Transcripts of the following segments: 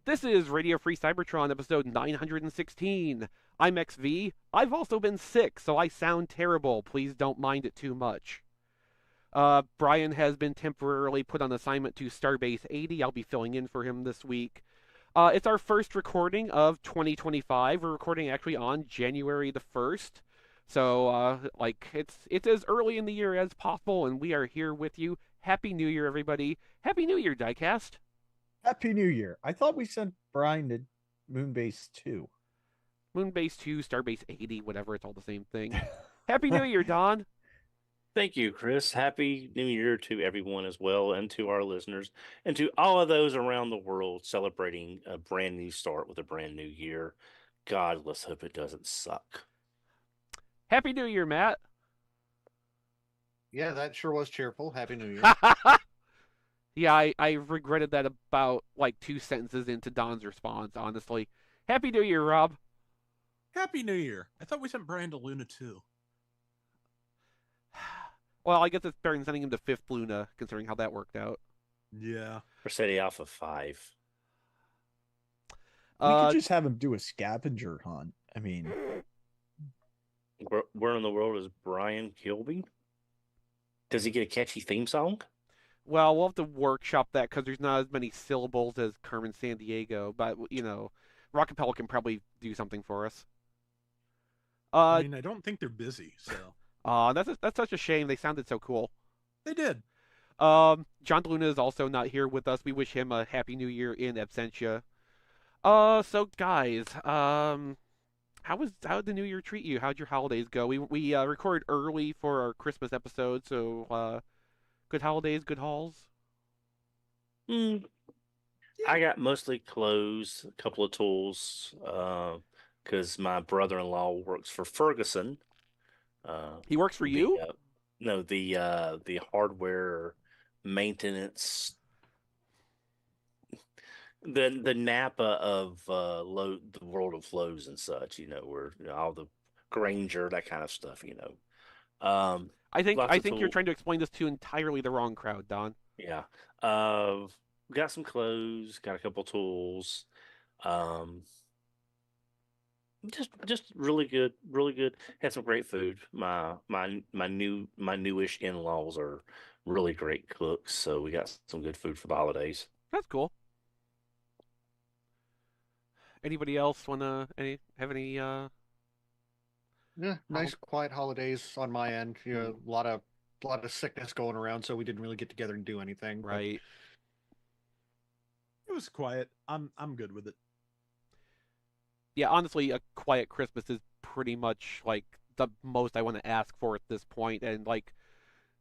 This is Radio Free Cybertron episode 916. I'm Exvee. I've also been sick, so I sound terrible. Please don't mind it too much. Brian has been temporarily put on assignment to Starbase 80. I'll be filling in for him this week. It's our first recording of 2025. We're recording actually on January the 1st. So, it's as early in the year as possible, and we are here with you. Happy New Year, everybody. Happy New Year, Diecast. Happy New Year. I thought we sent Brian to Moonbase 2. Moonbase 2, Starbase 80, whatever, it's all the same thing. Happy New Year, Don. Thank you, Chris. Happy New Year to everyone as well, and to our listeners, and to all of those around the world celebrating a brand new start with a brand new year. God, let's hope it doesn't suck. Happy New Year, Matt. Yeah, that sure was cheerful. Happy New Year. Yeah, I regretted that about, 2 sentences into Don's response, honestly. Happy New Year, Rob. Happy New Year. I thought we sent Brian to Luna too. Well, I guess it's better than sending him to 5th Luna, considering how that worked out. Yeah. Persei Alpha 5. We could just have him do a scavenger hunt. I mean... Where in the world is Brian Kilby? Does he get a catchy theme song? Well, we'll have to workshop that because there's not as many syllables as Carmen Sandiego, but, Rockapella can probably do something for us. I don't think they're busy, so... That's such a shame. They sounded so cool. They did. John DeLuna is also not here with us. We wish him a happy new year in absentia. So guys, how did the new year treat you? How'd your holidays go? We recorded early for our Christmas episode, so good holidays, good hauls. I got mostly clothes, a couple of tools, because my brother-in-law works for Ferguson. He works for you? No, the hardware maintenance, the Napa of the world of Lowe's and such. Where all the Granger, that kind of stuff. I think you're trying to explain this to entirely the wrong crowd, Don. Yeah. Got some clothes, got a couple tools. Just really good, really good. Had some great food. My newish in-laws are really great cooks, so we got some good food for the holidays. That's cool. Anybody else have any Yeah, nice quiet holidays on my end. A lot of sickness going around, so we didn't really get together and do anything. Right. It was quiet. I'm good with it. Yeah, honestly, a quiet Christmas is pretty much the most I want to ask for at this point. And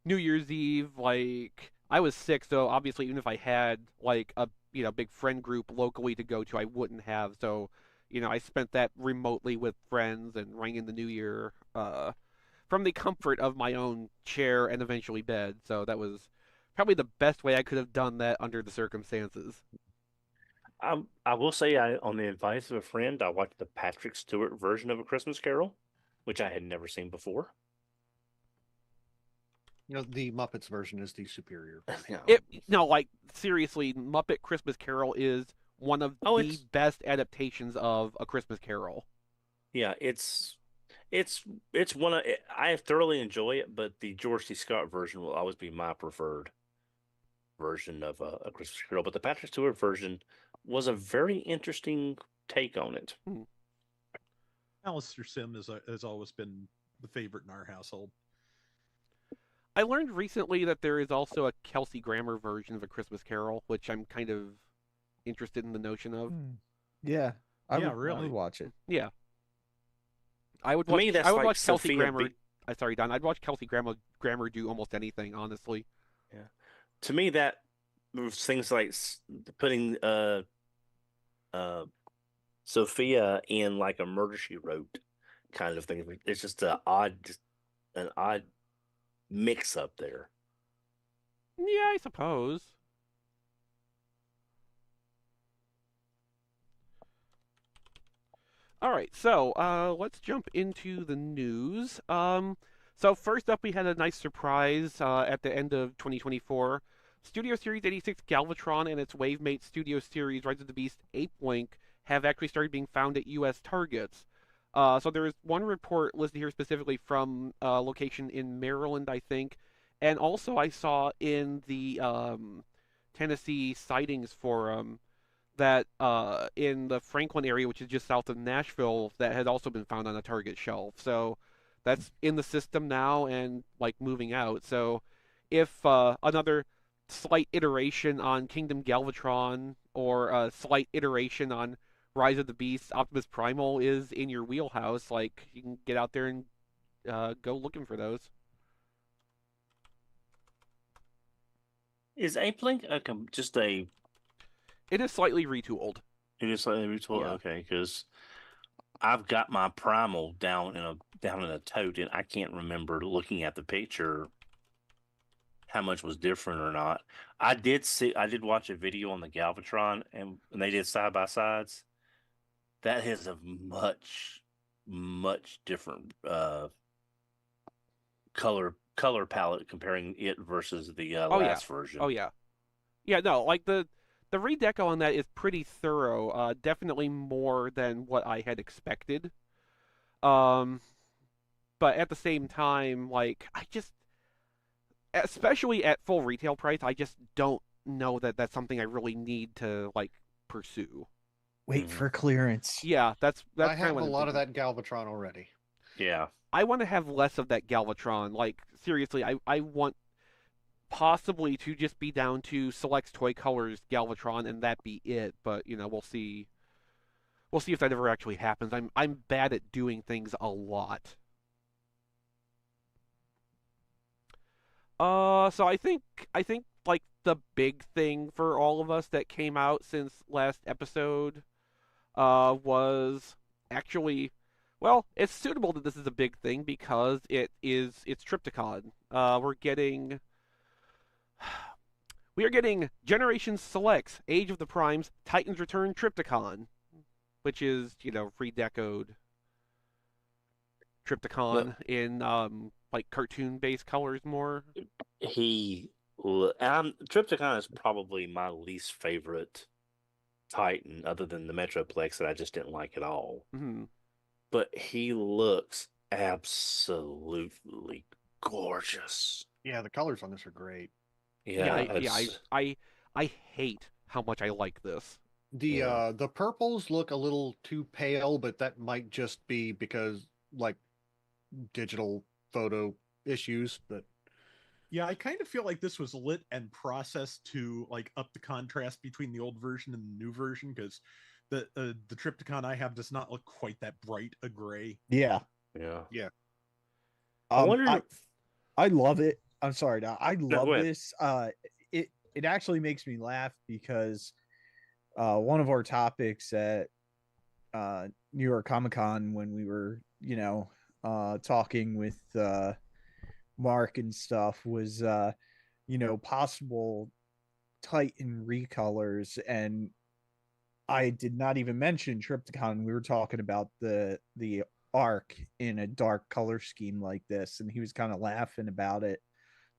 New Year's Eve, I was sick, so obviously even if I had a big friend group locally to go to, I wouldn't have. So, I spent that remotely with friends and rang in the New Year from the comfort of my own chair and eventually bed. So that was probably the best way I could have done that under the circumstances. I will say, on the advice of a friend, I watched the Patrick Stewart version of A Christmas Carol, which I had never seen before. The Muppets version is the superior. Seriously, Muppet Christmas Carol is one of the best adaptations of A Christmas Carol. Yeah, it's one of I thoroughly enjoy it, but the George C. Scott version will always be my preferred version of A Christmas Carol. But the Patrick Stewart version was a very interesting take on it. Alistair Sim has always been the favorite in our household. I learned recently that there is also a Kelsey Grammer version of A Christmas Carol, which I'm kind of interested in the notion of. Yeah, I really would watch it. Yeah, I would watch. That's I would watch Kelsey Sophia Grammer. Sorry, Don. I'd watch Kelsey Grammer do almost anything, honestly. Yeah, to me that was things like putting Sophia in a Murder She Wrote kind of thing. It's just an odd mix up there. Yeah, I suppose. All right, so let's jump into the news. So first up, we had a nice surprise at the end of 2024. Studio Series 86 Galvatron and its wavemate Studio Series Rise of the Beast Ape Link have actually started being found at U.S. Targets. So there is one report listed here specifically from a location in Maryland, I think, and also I saw in the Tennessee Sightings Forum that in the Franklin area, which is just south of Nashville, that had also been found on a Target shelf. So that's in the system now and like moving out. So if another slight iteration on Kingdom Galvatron or a slight iteration on Rise of the Beast Optimus Primal is in your wheelhouse, like you can get out there and go looking for those. Is Ape Link just a? It is slightly retooled. It is slightly retooled. Yeah. Okay, because I've got my Primal down in a tote, and I can't remember looking at the picture how much was different or not. I did watch a video on the Galvatron, and they did side by sides. That has a much different color palette comparing it versus the last version. Oh yeah, yeah. No, like the redeco on that is pretty thorough. Definitely more than what I had expected. But at the same time, like I just, especially at full retail price, I just don't know that that's something I really need to like pursue. Wait for clearance. Yeah, that's I kind have of what a I'm lot of thinking. that Galvatron already. Yeah. I want to have less of that Galvatron. Like seriously, I want possibly to just be down to Selects Toy Colors Galvatron and that be it. But you know, we'll see. We'll see if that ever actually happens. I'm bad at doing things a lot. So I think like the big thing for all of us that came out since last episode, was actually, well, it's suitable that this is a big thing because it's Triptychon. We are getting Generation Selects Age of the Primes Titans Return Triptychon, which is, you know, redecoed Triptychon in like cartoon-based colors more. Triptychon is probably my least favorite Titan, other than the Metroplex that I just didn't like at all. Mm-hmm. But he looks absolutely gorgeous. Yeah, the colors on this are great. I hate how much I like this. The purples look a little too pale, but that might just be because like digital photo issues. But Yeah, I kind of feel like this was lit and processed to like up the contrast between the old version and the new version, because the Triptychon I have does not look quite that bright a gray. Yeah. Yeah. I wonder I love it. I'm sorry, I love go ahead. this. It actually makes me laugh because one of our topics at New York Comic Con, when we were, you know, talking with Mark and stuff, was you know, possible Titan recolors, and I did not even mention Triptychon. We were talking about the arc in a dark color scheme like this, and he was kind of laughing about it,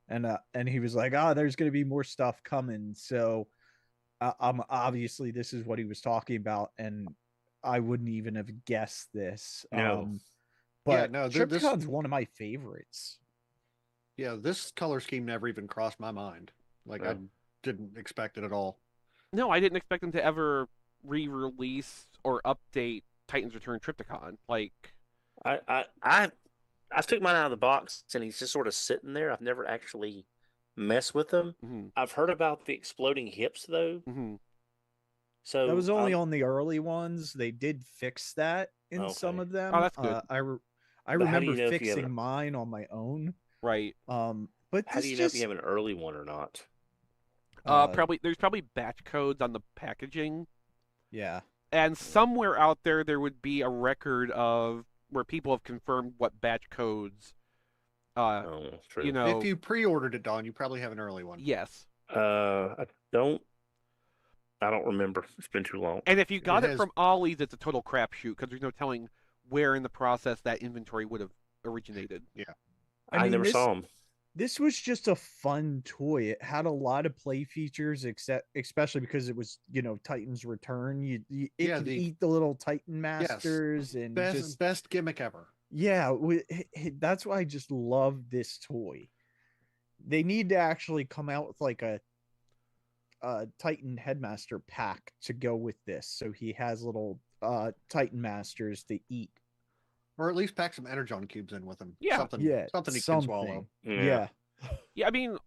and he was like, there's going to be more stuff coming. So obviously this is what he was talking about, and I wouldn't even have guessed this. No. But no, Triptychon's one of my favorites. Yeah, this color scheme never even crossed my mind. Like I didn't expect it at all. No, I didn't expect them to ever re-release or update Titans Return Triptychon. Like, I took mine out of the box and he's just sort of sitting there. I've never actually messed with him. mm-hmm, I've heard about the exploding hips though. mm-hmm. So That was only on the early ones. They did fix that in some Okay. of them. Oh, that's good. I But how do remember you know if you have fixing mine on my own. Right. But How this do you know if just you have an early one or not? There's probably batch codes on the packaging, yeah. and somewhere out there would be a record of where people have confirmed what batch codes. Oh, true. You know, If you pre-ordered it, Don, you probably have an early one. yes. I don't remember. It's been too long. And if you got it has- from Ollie's, it's a total crapshoot because there's no telling where in the process that inventory would have originated. I never this, saw them. this was just a fun toy. It had a lot of play features, especially because it was, Titan's Return. It Yeah, could the- eat the little Titan Masters and best gimmick ever. yeah, that's why I just love this toy. They need to actually come out with like a Titan Headmaster pack to go with this, so he has little Titan Masters to eat. Or at least pack some Energon cubes in with him. Yeah. Something he can swallow. Yeah. Yeah, I mean,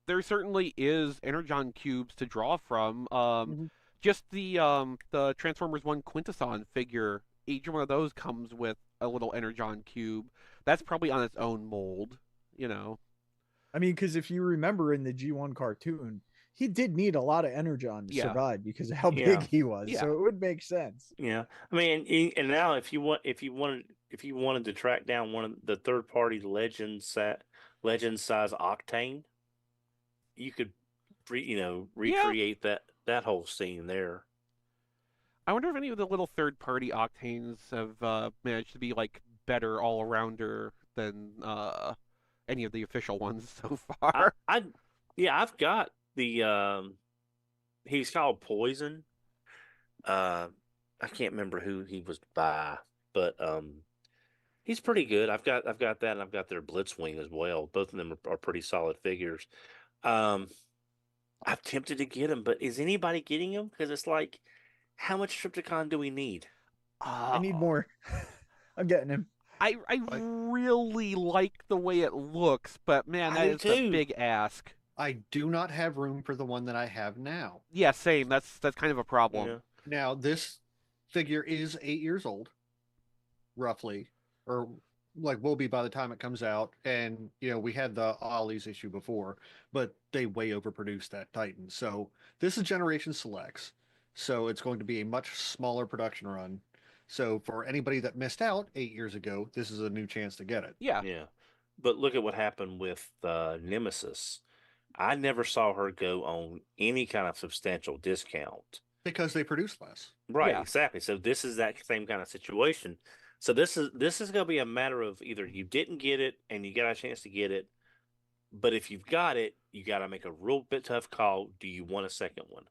there certainly is Energon cubes to draw from. Mhm. Just the Transformers 1 Quintesson figure, each one of those comes with a little Energon cube. That's probably on its own mold, I mean, because if you remember in the G1 cartoon, he did need a lot of Energon to survive because of how big he was. Yeah. So it would make sense. Yeah, I mean, and now if you wanted to track down one of the third-party legend size Octane, you could, recreate that whole scene there. I wonder if any of the little third-party Octanes have managed to be like better all-arounder than any of the official ones so far. I've got the he's called Poison. I can't remember who he was by, but he's pretty good. I've got that, and I've got their Blitzwing as well. Both of them are pretty solid figures. I'm tempted to get them, but is anybody getting them? Because it's like, how much Trypticon do we need? I need more. I'm getting him. I really like the way it looks, but man, that is a big ask. I do not have room for the one that I have now. Yeah, same. That's kind of a problem. Yeah. Now, this figure is 8 years old, roughly, or like will be by the time it comes out. And, we had the Ollie's issue before, but they way overproduced that Titan. So this is Generation Selects. So it's going to be a much smaller production run. So for anybody that missed out 8 years ago, this is a new chance to get it. Yeah. Yeah. But look at what happened with Nemesis. I never saw her go on any kind of substantial discount. Because they produce less. Right, Yeah. exactly. So this is that same kind of situation. So this is going to be a matter of either you didn't get it and you got a chance to get it, but if you've got it, you got to make a real bit tough call. Do you want a second one?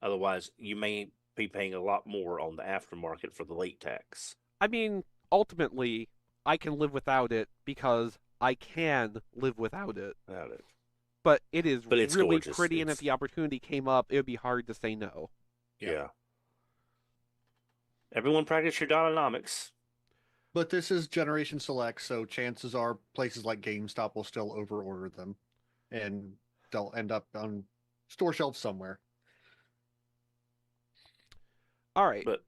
Otherwise, you may be paying a lot more on the aftermarket for the late tax. I mean, ultimately, I can live without it because I can live without it. But it is But it's really gorgeous. pretty, and if the opportunity came up, it would be hard to say no. Yeah. Everyone practice your Dynamics. But this is Generation Select, so chances are places like GameStop will still overorder them. And they'll end up on store shelves somewhere. All right. But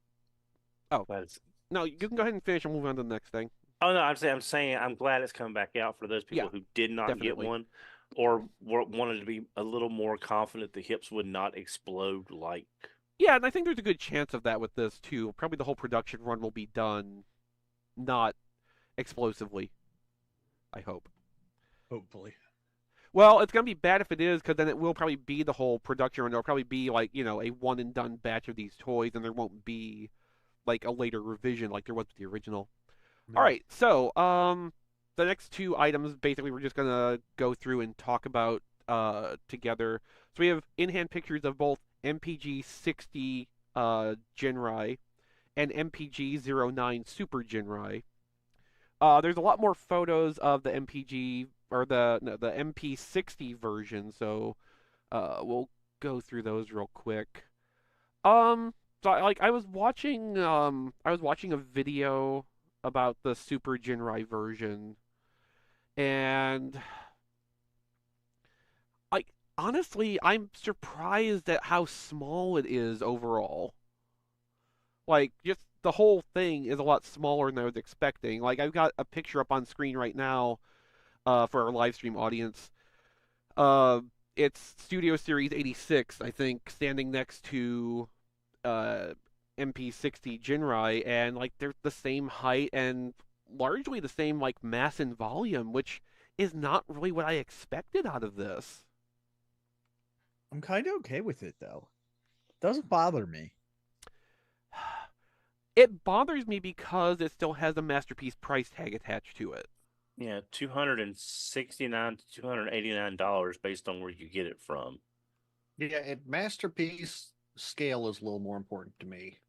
No, you can go ahead and finish and move on to the next thing. oh no, I'm saying I'm glad it's coming back out for those people who did not definitely. get one, or wanted to be a little more confident the hips would not explode like. Yeah, and I think there's a good chance of that with this, too. Probably the whole production run will be done not explosively. I hope. Hopefully. Well, it's going to be bad if it is, because then it will probably be the whole production run. There'll probably be, like, a one-and-done batch of these toys, and there won't be, like, a later revision like there was with the original. No. All right, so, the next two items, basically, we're just going to go through and talk about together. So we have in-hand pictures of both MPG 60 Ginrai and MPG 09 Super Ginrai. There's a lot more photos of the MPG or the MP60 version, so we'll go through those real quick. So I was watching a video about the Super Ginrai version, and honestly, I'm surprised at how small it is overall. Like, just the whole thing is a lot smaller than I was expecting. Like, I've got a picture up on screen right now for our live stream audience. It's Studio Series 86, I think, standing next to MP60 Ginrai, and, like, they're the same height and largely the same, like, mass and volume, which is not really what I expected out of this. I'm kind of okay with it, though. Doesn't bother me. It bothers me because it still has a Masterpiece price tag attached to it. Yeah, $269 to $289 based on where you get it from. Yeah, and masterpiece scale is a little more important to me.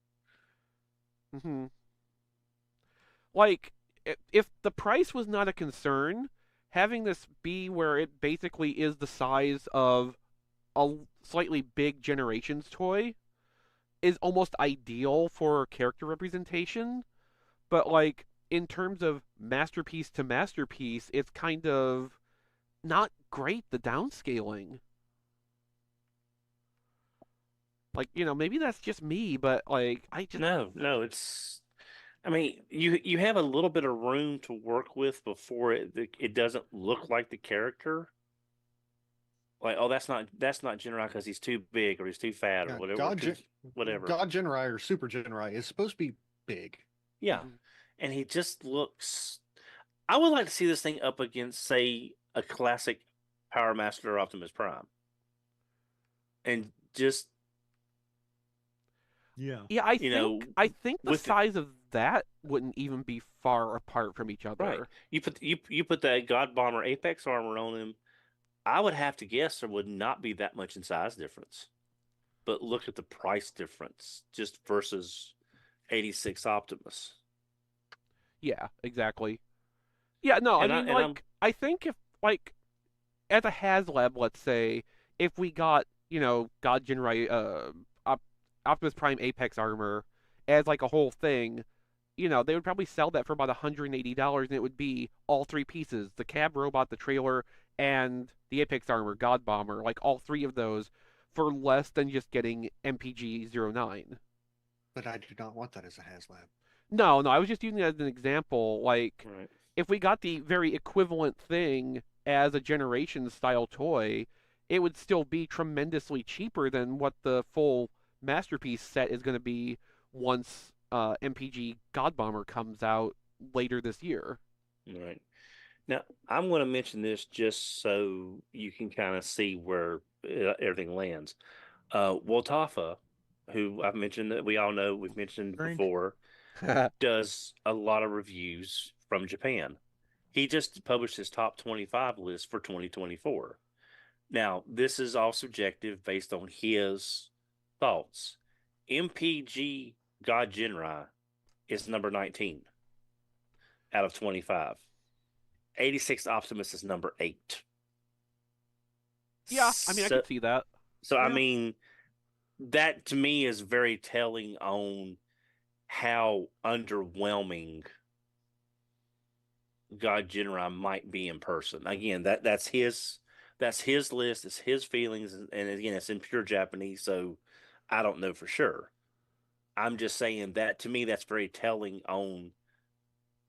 Hmm. Like, if the price was not a concern, having this be where it basically is the size of a slightly big Generations toy is almost ideal for character representation. But, like, in terms of masterpiece to masterpiece, it's kind of not great, the downscaling. Like, maybe that's just me, but, like, I just. No, it's. I mean, you have a little bit of room to work with before it doesn't look like the character. Like, oh, that's not Ginrai because he's too big or he's too fat or Yeah, whatever. Whatever. God Ginrai or Super Ginrai is supposed to be big. Yeah, Mhm. and he just looks. I would like to see this thing up against, say, a classic Power Master Optimus Prime, and just Yeah. Yeah, I you know, think the with size of that wouldn't even be far apart from each other. right, you put that God Bomber Apex armor on him. I would have to guess there would not be that much in size difference, but look at the price difference just versus 86 Optimus. Yeah, exactly. Yeah, no, I And mean, I'm like, I think if, like, as a HasLab, let's say, if we got, God Ginrai, Optimus Prime Apex armor as, like, a whole thing, they would probably sell that for about $180, and it would be all three pieces: the cab robot, the trailer, and the Apex armor, God Bomber, like all three of those, for less than just getting MPG 09. But I do not want that as a HasLab. No, I was just using it as an example. Like, right. if we got the very equivalent thing as a generation style toy, it would still be tremendously cheaper than what the full masterpiece set is going to be once MPG God Bomber comes out later this year. Right. Now, I'm going to mention this just so you can kind of see where everything lands. Woltafa, who I've mentioned that we all know, we've mentioned Strange. before, does a lot of reviews from Japan. He just published his top 25 list for 2024. Now, this is all subjective based on his thoughts. MPG God Ginrai is number 19 out of 25. 86 Optimus is number 8. Yeah, I mean, I So, could see that. I Yeah. mean, that to me is very telling on how underwhelming God Ginrai might be in person. Again, that's his list, it's his feelings, and again, it's in pure Japanese, so I don't know for sure. I'm just saying that to me, that's very telling on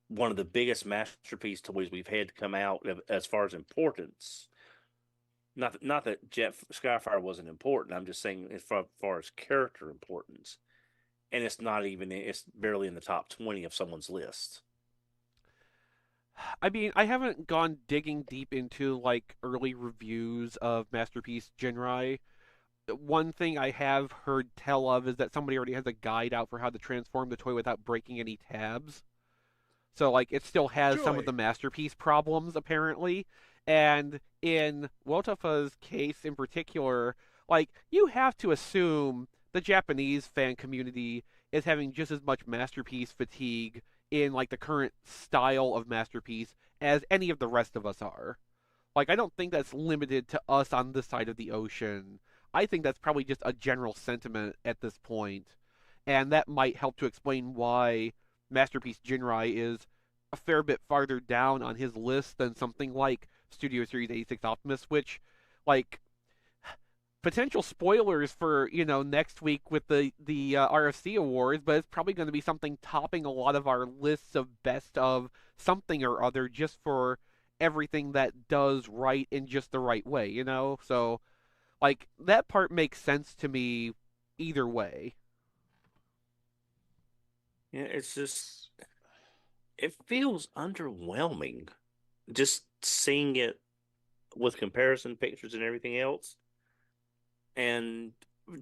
one of the biggest masterpiece toys we've had to come out as far as importance. Not that Jet Skyfire wasn't important. I'm just saying as far as character importance, and it's barely in the top 20 of someone's list. I mean, I haven't gone digging deep into like early reviews of Masterpiece Ginrai. One thing I have heard tell of is that somebody already has a guide out for how to transform the toy without breaking any tabs. So like it still has some of Joy. the masterpiece problems apparently. And in Wotafa's case in particular, like you have to assume the Japanese fan community is having just as much masterpiece fatigue in like the current style of masterpiece as any of the rest of us are. Like I don't think that's limited to us on this side of the ocean. I think that's probably just a general sentiment at this point, and that might help to explain why Masterpiece Jinrai is a fair bit farther down on his list than something like Studio Series 86 Optimus, which, like, potential spoilers for next week with the RFC Awards, but it's probably going to be something topping a lot of our lists of best of something or other just for everything that does right in just the right way, So, like, that part makes sense to me either way. Yeah, it's just it feels underwhelming just seeing it with comparison pictures and everything else. And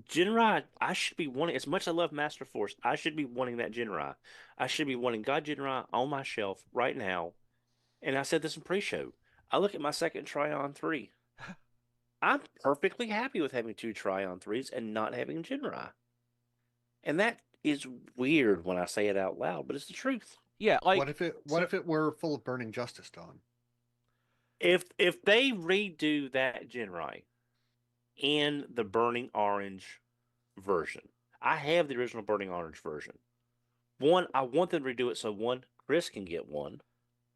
Ginrai, I should be wanting as much as I love Master Force, I should be wanting that Ginrai. I should be wanting God Ginrai on my shelf right now And I said this in pre-show. I look at my second Tryon 3. I'm perfectly happy with having 2 Tryon 3s and not having Ginrai. And that is weird when I say it out loud, but it's the truth. Yeah, like What if it were full of burning justice, Don? If they redo that Ginrai in the burning orange version, I have the original burning orange version. One, I want them to redo it so Chris can get one.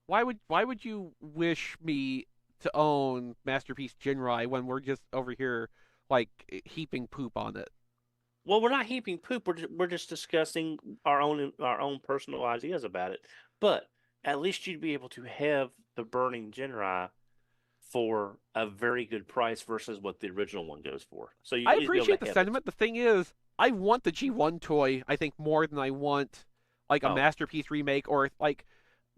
why would you wish me to own Masterpiece Ginrai when we're just over here like heaping poop on it? Well, we're not heaping poop. We're just discussing our own personal ideas about it. But at least you'd be able to have the burning Ginrai for a very good price versus what the original one goes for. So you I at least be able appreciate to the have sentiment. The thing is, I want the G1 toy, I think, more than I want like a Oh. Masterpiece remake, or like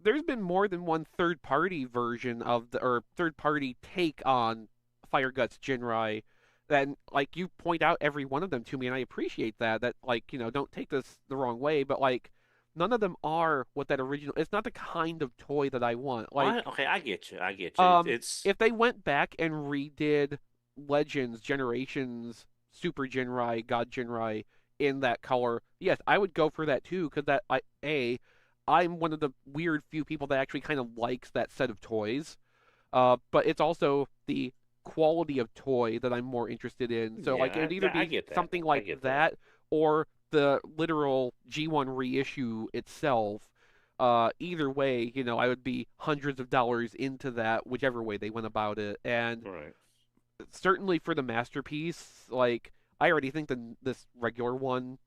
there's been more than one third-party version of or third-party take on Fire Guts Ginrai. And like you point out every one of them to me, and I appreciate that. That like don't take this the wrong way, but like none of them are what that original. It's not the kind of toy that I want. Like okay, I get you. I get you. It's if they went back and redid Legends, Generations, Super Ginrai, God Ginrai in that color, yes, I would go for that too. Because I'm one of the weird few people that actually kind of likes that set of toys. But it's also the quality of toy that I'm more interested in. So like it would either I be get that. something I like get that or the literal G1 reissue itself. Either way, I would be hundreds of dollars into that, whichever way they went about it. And Right. certainly for the Masterpiece, like I already think this regular one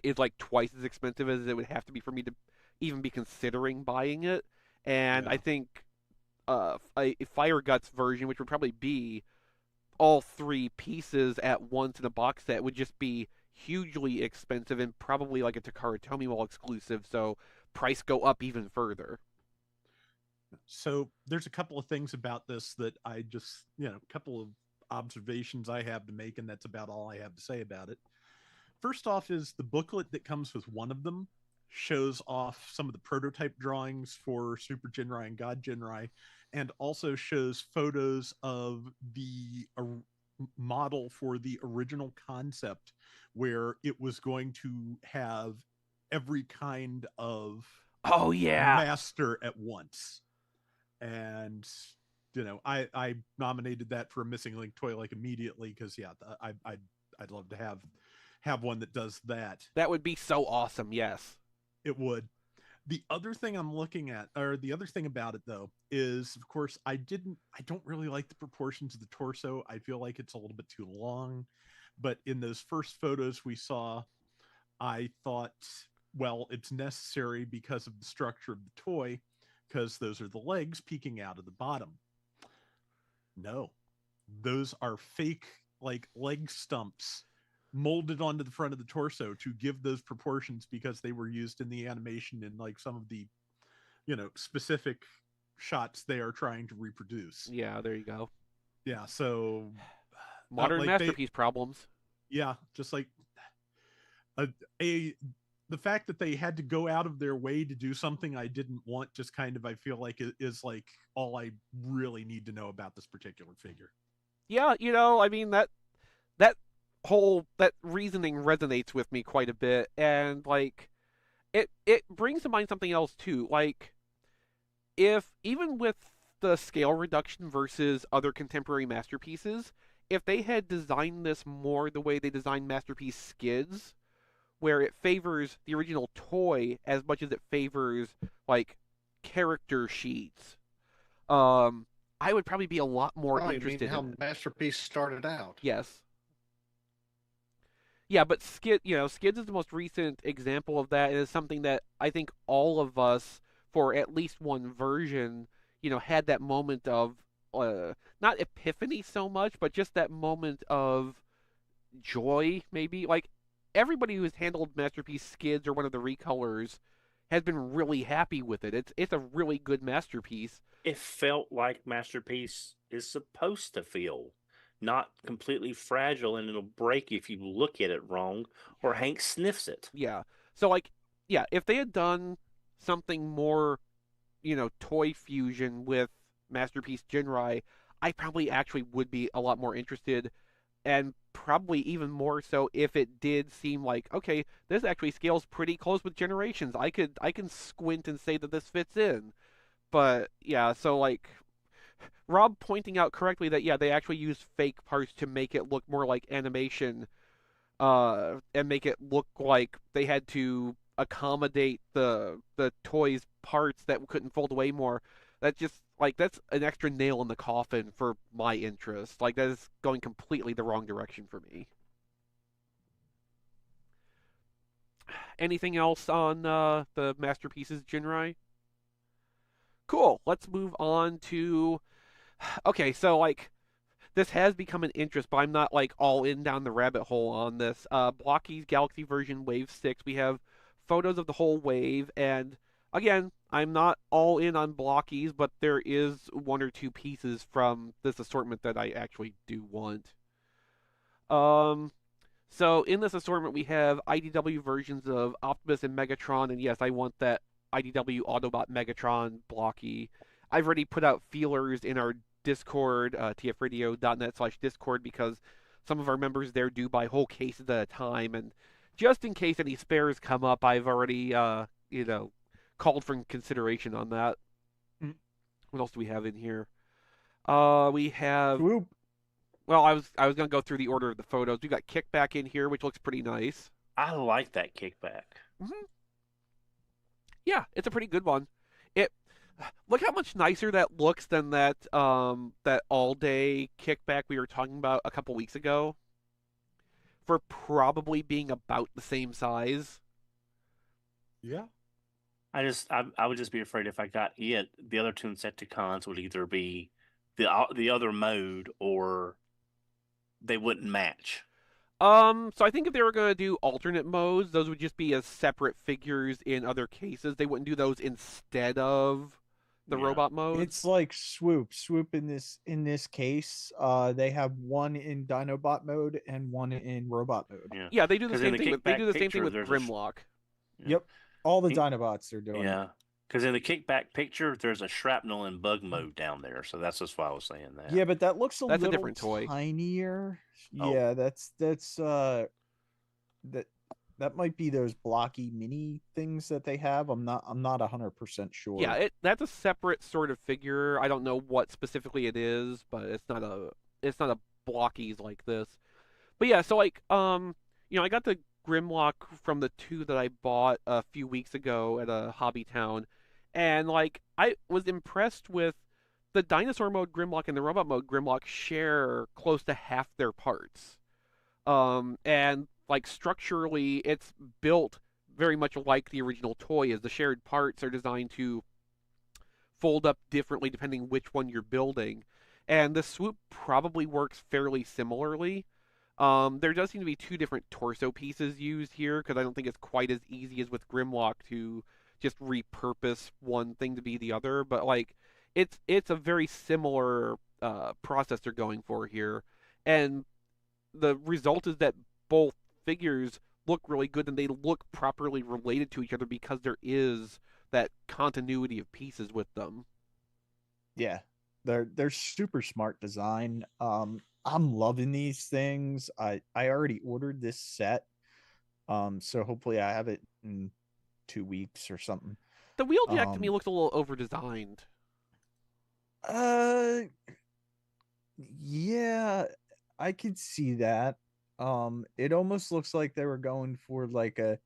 is like twice as expensive as it would have to be for me to even be considering buying it. And Yeah. I think a Fire Guts version, which would probably be all 3 pieces at once in a box set, would just be hugely expensive and probably like a Takara Tomiwall exclusive, so price go up even further. So there's a couple of things about this that I just, a couple of observations I have to make, and that's about all I have to say about it. First off is the booklet that comes with one of them shows off some of the prototype drawings for Super Ginrai and God Ginrai, and also shows photos of the model for the original concept, where it was going to have every kind of Oh yeah. master at once. And I nominated that for a Missing Link toy like immediately, because I'd love to have one that does that. That would be so awesome. Yes. It would. The other thing I'm looking at, or the other thing about it though, is of course I don't really like the proportions of the torso. I feel like it's a little bit too long. But in those first photos we saw, I thought, well, it's necessary because of the structure of the toy, because those are the legs peeking out of the bottom. No, those are fake like leg stumps molded onto the front of the torso to give those proportions, because they were used in the animation in like some of the specific shots they are trying to reproduce. Yeah, there you go. Yeah, so modern Masterpiece problems. Yeah, just like the fact that they had to go out of their way to do something I didn't want, just kind of, I feel like is like all I really need to know about this particular figure. Yeah, I mean that reasoning resonates with me quite a bit, and like it brings to mind something else too. Like if even with the scale reduction versus other contemporary masterpieces, if they had designed this more the way they designed Masterpiece Skids, where it favors the original toy as much as it favors like character sheets, I would probably be a lot more interested. You mean how Masterpiece started out? Yes. Yeah, but Skids is the most recent example of that. It is something that I think all of us, for at least one version, had that moment of not epiphany so much, but just that moment of joy, maybe. Like everybody who has handled Masterpiece Skids or one of the recolors has been really happy with it. It's a really good masterpiece. It felt like Masterpiece is supposed to feel. Not completely fragile, and it'll break if you look at it wrong or Hank sniffs it. Yeah. So if they had done something more toy fusion with Masterpiece Ginrai, I probably actually would be a lot more interested, and probably even more so if it did seem like, okay, this actually scales pretty close with Generations. I can squint and say that this fits in. But yeah, so like Rob pointing out correctly that yeah, they actually use fake parts to make it look more like animation, and make it look like they had to accommodate the toys parts that couldn't fold away more. That just like that's an extra nail in the coffin for my interest. Like that is going completely the wrong direction for me. Anything else on the masterpieces, Jinrai? Cool. Let's move on to. Okay, so like this has become an interest, but I'm not like all in down the rabbit hole on this. Blokees Galaxy Version Wave 6. We have photos of the whole wave, and again, I'm not all in on Blokees, but there is one or two pieces from this assortment that I actually do want. So in this assortment, we have IDW versions of Optimus and Megatron, and yes, I want that IDW Autobot Megatron Blockee. I've already put out feelers in our Discord, tfradio.net/Discord, because some of our members there do buy whole cases at a time, and just in case any spares come up, I've already, called for consideration on that. What else do we have in here? We have. Swoop. Well, I was gonna go through the order of the photos. We got Kickback in here, which looks pretty nice. I like that kickback. Mm-hmm. Yeah, it's a pretty good one. Look how much nicer that looks than that all day Kickback we were talking about a couple weeks ago. For probably being about the same size. Yeah. I would just be afraid if I got it, the other two Insecticons would either be the other mode or they wouldn't match. So I think if they were going to do alternate modes, those would just be as separate figures in other cases. They wouldn't do those instead of the robot modes. It's like Swoop. Swoop in this case, they have one in Dinobot mode and one in robot mode. Yeah, they do the same thing. They do the same thing with Grimlock. Yep, all the Dinobots are doing. Yeah. Because in the kickback picture, there's a shrapnel and bug mode down there, so that's just why I was saying that. Yeah, but that looks a little different toy. Tinier. Oh. Yeah, that's that might be those blocky mini things that they have. I'm not 100% sure. Yeah, that's a separate sort of figure. I don't know what specifically it is, but it's not a Blockies like this. But yeah, so like I got the Grimlock from the two that I bought a few weeks ago at a hobby town. And like I was impressed with the dinosaur mode Grimlock and the robot mode Grimlock share close to half their parts. And like structurally it's built very much like the original toy, as the shared parts are designed to fold up differently depending which one you're building. And the Swoop probably works fairly similarly. There does seem to be two different torso pieces used here, because I don't think it's quite as easy as with Grimlock to just repurpose one thing to be the other, but like it's a very similar process they're going for here, and the result is that both figures look really good and they look properly related to each other because there is that continuity of pieces with them. Yeah, they're super smart design. I'm loving these things. I already ordered this set, so hopefully I have it in 2 weeks or something. The Wheeljack to me looks a little over-designed. Yeah, I could see that. It almost looks like they were going for like a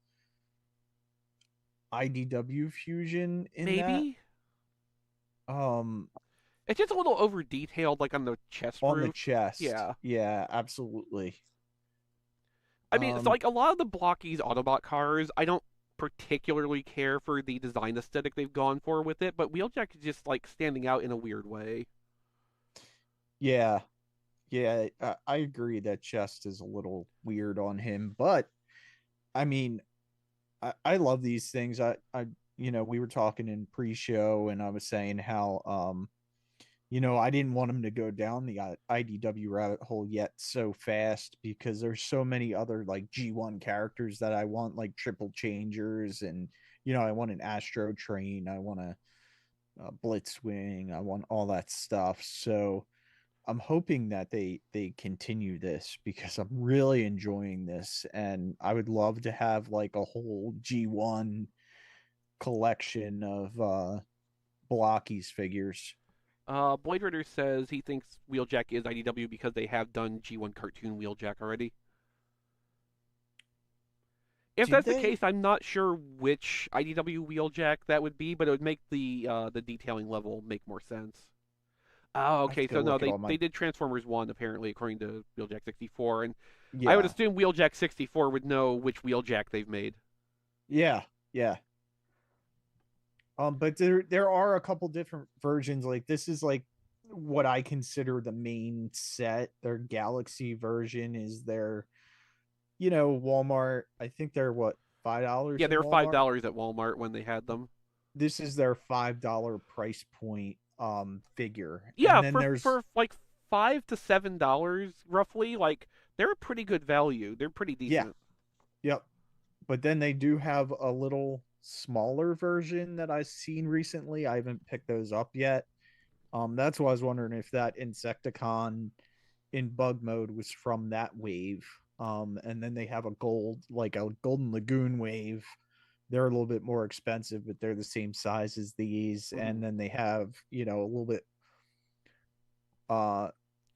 IDW fusion in Maybe? that. It's just a little over-detailed, like on the chest on roof. the chest. Yeah, absolutely. I mean, it's like a lot of the Blockies Autobot cars, I don't particularly care for the design aesthetic they've gone for with it, but Wheeljack is just like standing out in a weird way. Yeah, I agree that chest is a little weird on him, but I mean, I love these things. I we were talking in pre-show and I was saying how I didn't want him to go down the IDW rabbit hole yet so fast, because there's so many other like G1 characters that I want, like triple changers, and I want an Astro Train. I want Blitzwing. I want all that stuff. So I'm hoping that they continue this because I'm really enjoying this, and I would love to have like a whole G1 collection of Blokees figures. Blade Runner says he thinks Wheeljack is IDW because they have done G1 cartoon Wheeljack already. If Did that's they? the case, I'm not sure which IDW Wheeljack that would be, but it would make the detailing level make more sense. Oh, okay. So no, they did Transformers 1 apparently, according to Wheeljack 64, and I would Yeah, assume Wheeljack 64 would know which Wheeljack they've made. yeah, yeah. But there are a couple different versions. Like this is like what I consider the main set. Their Galaxy version is their, Walmart. I think they're what, $5? Yeah, in they were Walmart? $5 at Walmart when they had them. This is their $5 price point figure. Yeah, And then there's for like $5 to $7 roughly, like they're a pretty good value. They're pretty decent. yep. But then they do have a little smaller version that I've seen recently. I haven't picked those up yet. That's why I was wondering if that Insecticon in bug mode was from that wave. And then they have a Golden Lagoon wave. They're a little bit more expensive, but they're the same size as these. Mhm. And then they have, a little bit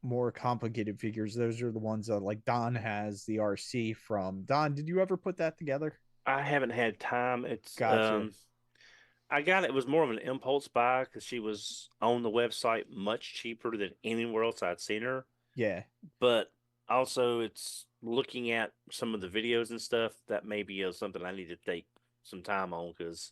more complicated figures. Those are the ones that like Don has the RC from. Don, did you ever put that together? I haven't had time. It's Gotcha. I got it. It was more of an impulse buy because she was on the website much cheaper than anywhere else I'd seen her. Yeah. But also, it's looking at some of the videos and stuff that may be something I need to take some time on because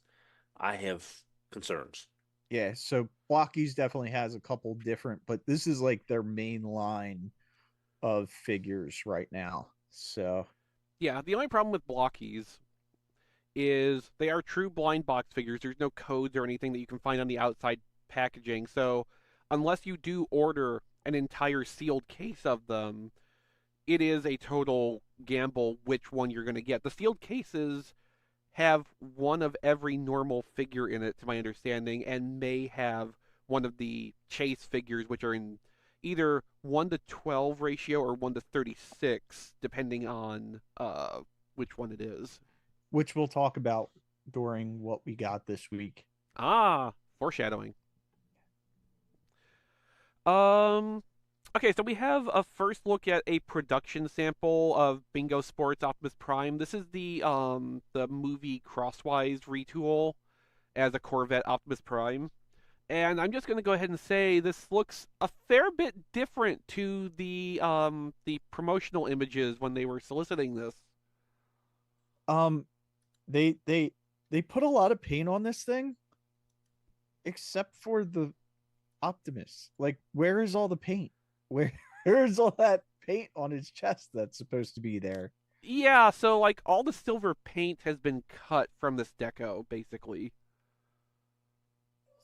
I have concerns. Yeah, so Blokees definitely has a couple different, but this is like their main line of figures right now. So Yeah, the only problem with Blokees is they are true blind box figures. There's no codes or anything that you can find on the outside packaging. So unless you do order an entire sealed case of them, it is a total gamble which one you're going to get. The sealed cases have one of every normal figure in it, to my understanding, and may have one of the chase figures, which are in either 1:12 ratio or 1:36, depending on which one it is. which we'll talk about during what we got this week. Ah, foreshadowing. Okay, so we have a first look at a production sample of BingoSports Optimus Prime. This is the movie Crosswise retool as a Corvette Optimus Prime. And I'm just going to go ahead and say this looks a fair bit different to the promotional images when they were soliciting this. They put a lot of paint on this thing, except for the Optimus. Like, where is all the paint? Where's all that paint on his chest that's supposed to be there? Yeah, so like all the silver paint has been cut from this deco, basically.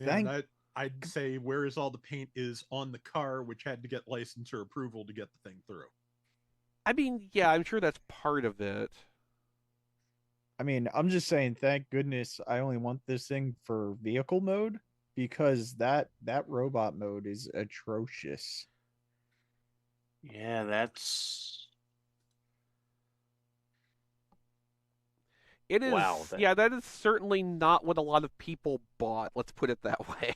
Yeah, and I'd say where is all the paint is on the car, which had to get licensor approval to get the thing through. I mean, yeah, I'm sure that's part of it. I mean, I'm just saying, thank goodness I only want this thing for vehicle mode, because that robot mode is atrocious. Yeah, that's It is. Wow, Yeah, that is certainly not what a lot of people bought. Let's put it that way.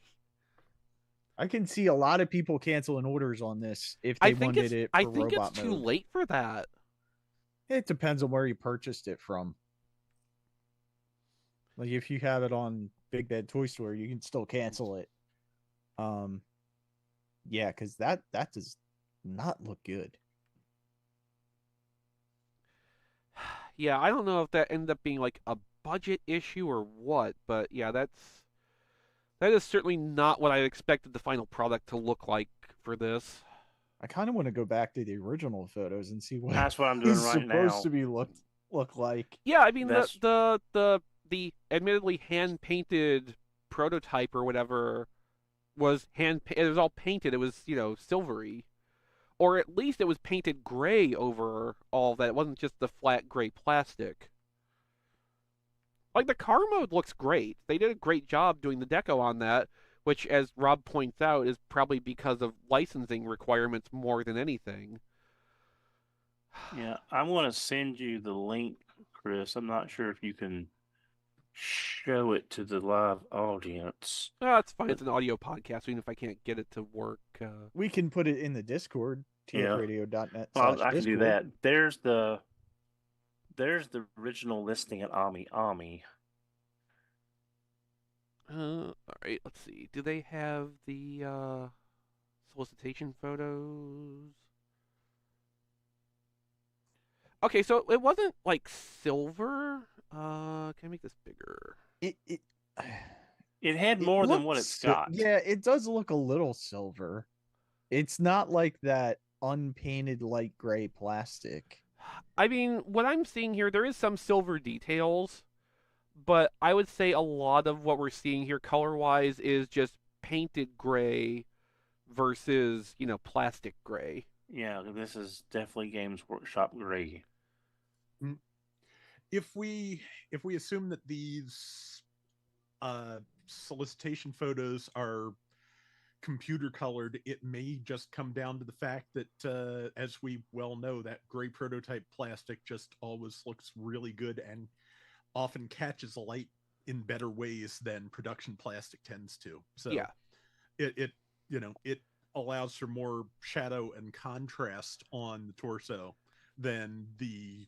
I can see a lot of people canceling orders on this if they wanted it for I think robot it's too mode. late for that. It depends on where you purchased it from. Like if you have it on Big Bad Toy Store, you can still cancel it. Yeah, because that does not look good. Yeah, I don't know if that ended up being like a budget issue or what, but yeah, that is certainly not what I expected the final product to look like for this. I kind of want to go back to the original photos and see what that's what I'm doing it's right supposed now. to be look like. Yeah, I mean That's- the admittedly hand painted prototype or whatever was it was all painted. It was, silvery. Or at least it was painted gray over all that. It wasn't just the flat gray plastic. Like the car mode looks great. They did a great job doing the deco on that, which, as Rob points out, is probably because of licensing requirements more than anything. Yeah, I'm going to send you the link, Chris. I'm not sure if you can show it to the live audience. Oh, it's fine. It's an audio podcast, even if I can't get it to work. We can put it in the Discord, Yeah. tfradio.net. Well, I can do that. There's the original listing at Ami. All right, let's see. Do they have the solicitation photos? Okay, so it wasn't like silver. Can I make this bigger? It had more than what it's got. Yeah, it does look a little silver. It's not like that unpainted light gray plastic. I mean, what I'm seeing here, there is some silver details, but I would say a lot of what we're seeing here color-wise is just painted gray versus, plastic gray. Yeah, this is definitely Games Workshop gray. If we assume that these solicitation photos are computer colored, it may just come down to the fact that, as we well know, that gray prototype plastic just always looks really good and often catches a light in better ways than production plastic tends to. So yeah, it allows for more shadow and contrast on the torso than the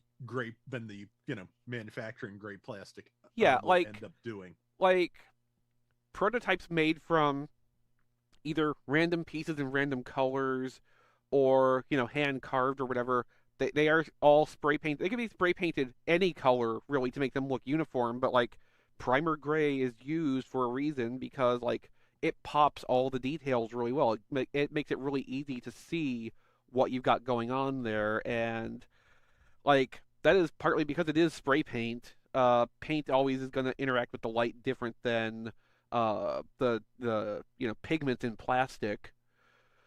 manufacturing gray plastic. Yeah, end up doing. Like prototypes made from either random pieces in random colors or, hand carved or whatever. They are all spray painted. They can be spray painted any color really to make them look uniform, but like primer gray is used for a reason because like it pops all the details really well. It makes it really easy to see what you've got going on there, and like that is partly because it is spray paint. Paint always is going to interact with the light different than the pigments in plastic.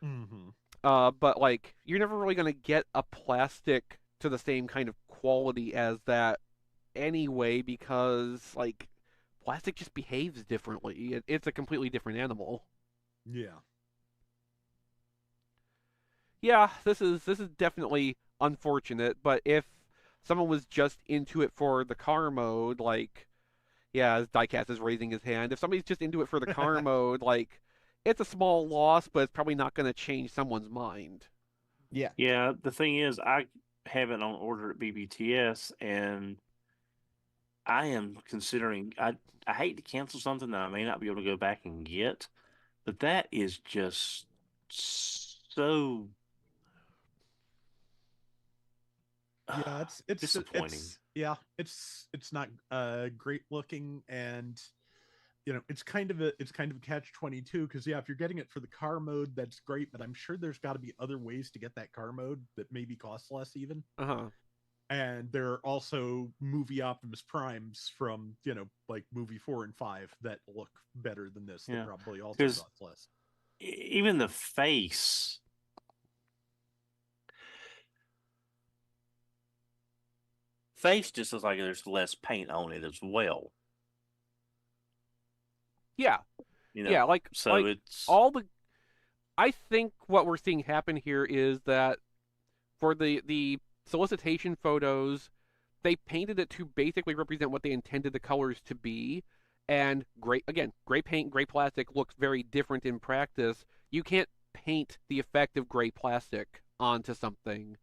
Mm-hmm. But like you're never really going to get a plastic to the same kind of quality as that anyway, because like plastic just behaves differently. It's a completely different animal. Yeah. Yeah, this is definitely unfortunate, but if someone was just into it for the car mode, like, yeah, as Diecast is raising his hand, if somebody's just into it for the car mode, like, it's a small loss, but it's probably not going to change someone's mind. Yeah. Yeah, the thing is, I have it on order at BBTS, and I am considering, I hate to cancel something that I may not be able to go back and get, but that is just so... Yeah, it's disappointing. It's not great looking, and it's kind of a catch-22 because if you're getting it for the car mode, that's great, but I'm sure there's got to be other ways to get that car mode that maybe cost less even. And there are also movie Optimus Primes from like movie 4 and 5 that look better than this. That probably also cost less. Even the face just looks like there's less paint on it as well. Yeah. Yeah, it's all the... I think what we're seeing happen here is that for the solicitation photos, they painted it to basically represent what they intended the colors to be, and gray paint, gray plastic looks very different in practice. You can't paint the effect of gray plastic onto something.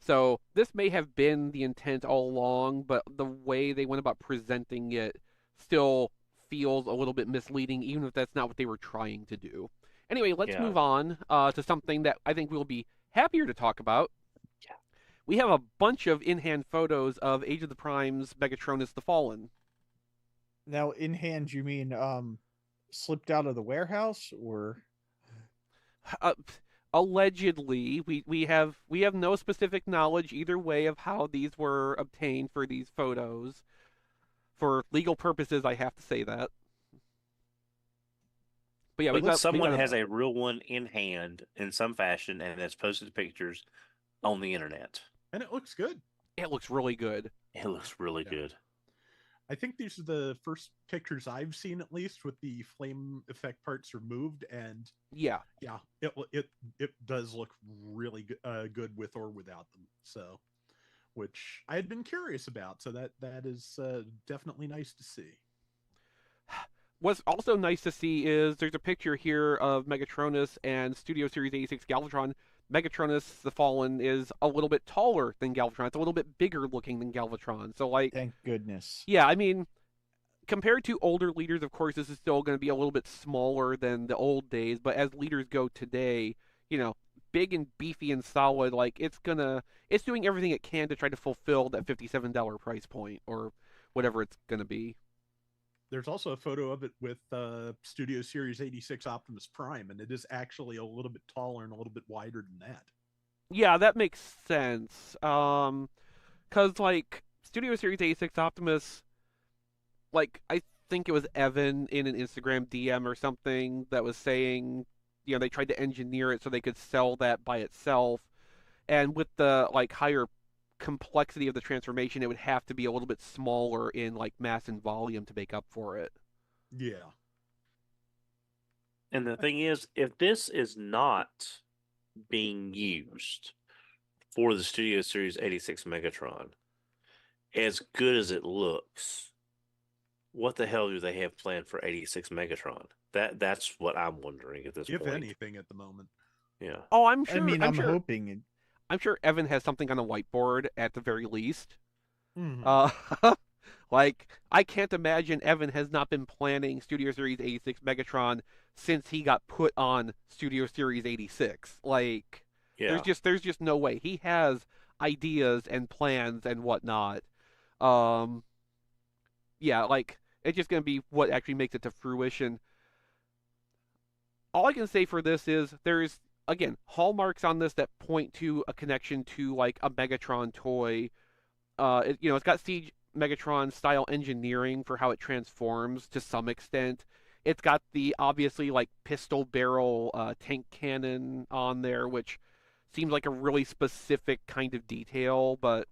So this may have been the intent all along, but the way they went about presenting it still feels a little bit misleading, even if that's not what they were trying to do. Anyway, let's move on to something that I think we'll be happier to talk about. Yeah. We have a bunch of in-hand photos of Age of the Primes Megatronus the Fallen. Now, in-hand, you mean slipped out of the warehouse, or... Allegedly, we have no specific knowledge either way of how these were obtained for these photos. For legal purposes, I have to say that. But yeah, someone has a real one in hand in some fashion and has posted pictures on the internet, and it looks good. It looks really good. It looks really good. I think these are the first pictures I've seen, at least, with the flame effect parts removed, and Yeah. it does look really good with or without them. So, which I had been curious about. So that is definitely nice to see. What's also nice to see is there's a picture here of Megatronus and Studio Series 86 Galvatron. Megatronus the Fallen is a little bit taller than Galvatron. It's a little bit bigger looking than Galvatron. So, like, Thank goodness. yeah, I mean, compared to older leaders, of course, this is still going to be a little bit smaller than the old days. But as leaders go today, big and beefy and solid, like, it's doing everything it can to try to fulfill that $57 price point or whatever it's going to be. There's also a photo of it with Studio Series 86 Optimus Prime, and it is actually a little bit taller and a little bit wider than that. Yeah, that makes sense. 'Cause, like, Studio Series 86 Optimus, like, I think it was Evan in an Instagram DM or something that was saying, they tried to engineer it so they could sell that by itself. And with the, like, higher complexity of the transformation, it would have to be a little bit smaller in, like, mass and volume to make up for it. Yeah. And the thing is, if this is not being used for the Studio Series 86 Megatron, as good as it looks, what the hell do they have planned for 86 Megatron? That's what I'm wondering at this if point. anything, at the moment. Yeah. Oh, I'm sure. I mean, I'm I'm sure, hoping. I'm sure Evan has something on the whiteboard at the very least. Mm-hmm. Like, I can't imagine Evan has not been planning Studio Series 86 Megatron since he got put on Studio Series 86. Like, Yeah. there's just no way. He has ideas and plans and whatnot. Yeah, like, it's just gonna be what actually makes it to fruition. All I can say for this is there's, again, hallmarks on this that point to a connection to, like, a Megatron toy. It's got Siege Megatron style engineering for how it transforms to some extent. It's got the obviously, like, pistol barrel tank cannon on there, which seems like a really specific kind of detail. But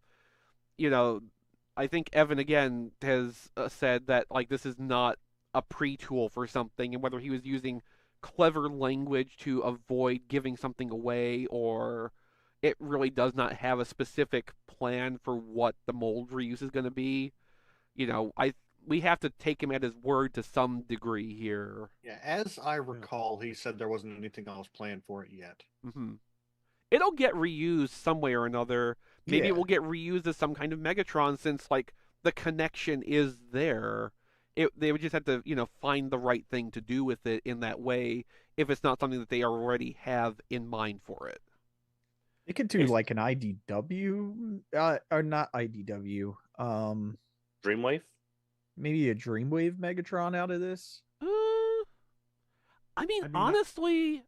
I think Evan again has said that, like, this is not a pre-tool for something, and whether he was using clever language to avoid giving something away, or it really does not have a specific plan for what the mold reuse is going to be. We have to take him at his word to some degree here. Yeah, as I recall, he said there wasn't anything else planned for it yet. Mm-hmm. It'll get reused some way or another. Maybe Yeah. it will get reused as some kind of Megatron, since, like, the connection is there. They would just have to, find the right thing to do with it in that way, if it's not something that they already have in mind for it. They could do like an IDW, or not IDW. Dreamwave? Maybe a Dreamwave Megatron out of this. I mean, honestly,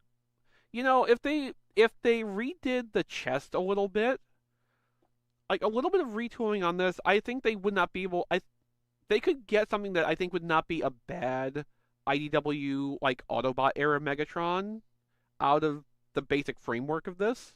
if they redid the chest a little bit, like a little bit of retooling on this, I think they would not be able. They could get something that I think would not be a bad IDW, like, Autobot era Megatron out of the basic framework of this.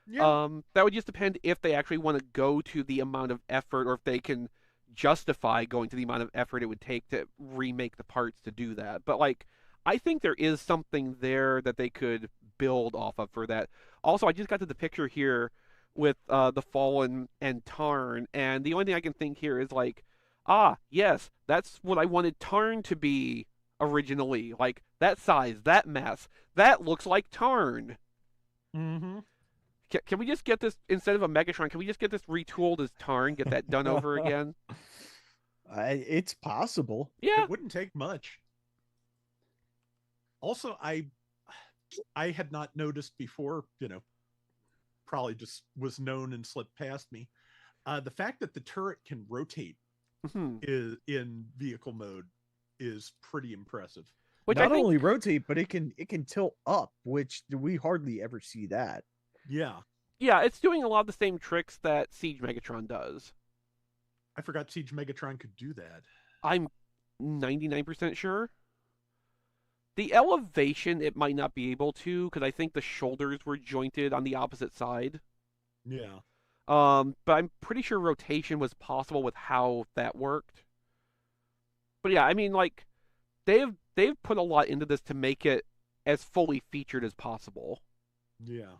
Yeah. That would just depend if they actually want to go to the amount of effort, or if they can justify going to the amount of effort it would take to remake the parts to do that. But, like, I think there is something there that they could build off of for that. Also, I just got to the picture here with the Fallen and Tarn, and the only thing I can think here is, like, yes, that's what I wanted Tarn to be originally. Like, that size, that mass, that looks like Tarn. Mm-hmm. Can we just get this, instead of a Megatron, can we just get this retooled as Tarn, get that done over again? It's possible. Yeah. It wouldn't take much. Also, I had not noticed before, probably just was known and slipped past me. The fact that the turret can rotate is in vehicle mode is pretty impressive. Which Not only rotate, but it can tilt up, which we hardly ever see that. Yeah. Yeah, it's doing a lot of the same tricks that Siege Megatron does. I forgot Siege Megatron could do that. I'm 99% sure. The elevation, it might not be able to, because I think the shoulders were jointed on the opposite side. Yeah. But I'm pretty sure rotation was possible with how that worked. But yeah, I mean, like they've put a lot into this to make it as fully featured as possible. Yeah.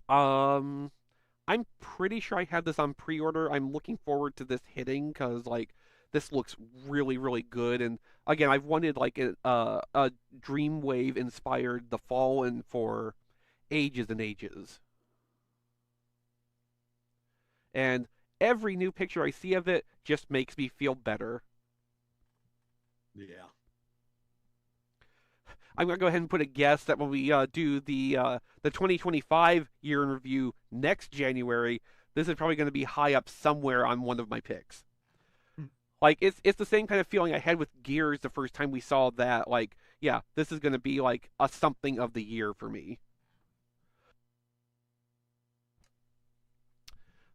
I'm pretty sure I have this on pre-order. I'm looking forward to this hitting because like this looks really really good. And again, I've wanted like a Dreamwave inspired The Fallen for ages and ages. And every new picture I see of it just makes me feel better. Yeah. I'm gonna go ahead and put a guess that when we do the 2025 year in review next January, this is probably going to be high up somewhere on one of my picks. Like it's the same kind of feeling I had with Gears the first time we saw that. Like, yeah, this is going to be like a something of the year for me.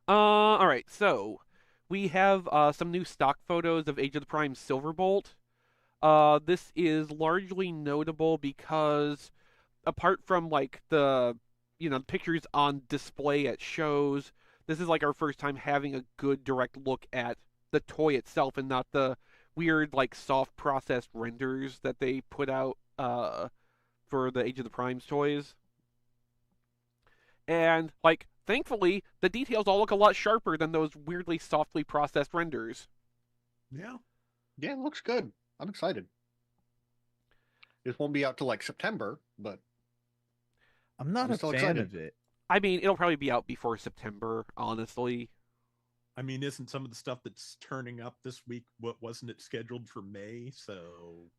All right, so we have some new stock photos of Age of the Prime Silverbolt. This is largely notable because apart from like the pictures on display at shows, this is like our first time having a good direct look at the toy itself and not the weird like soft processed renders that they put out for the Age of the Primes toys. And like thankfully the details all look a lot sharper than those weirdly softly processed renders. Yeah. Yeah, it looks good. I'm excited. This won't be out till like September, but I'm not I'm a still fan excited. of it. I mean, it'll probably be out before September, honestly. I mean, isn't some of the stuff that's turning up this week, what wasn't it scheduled for May? So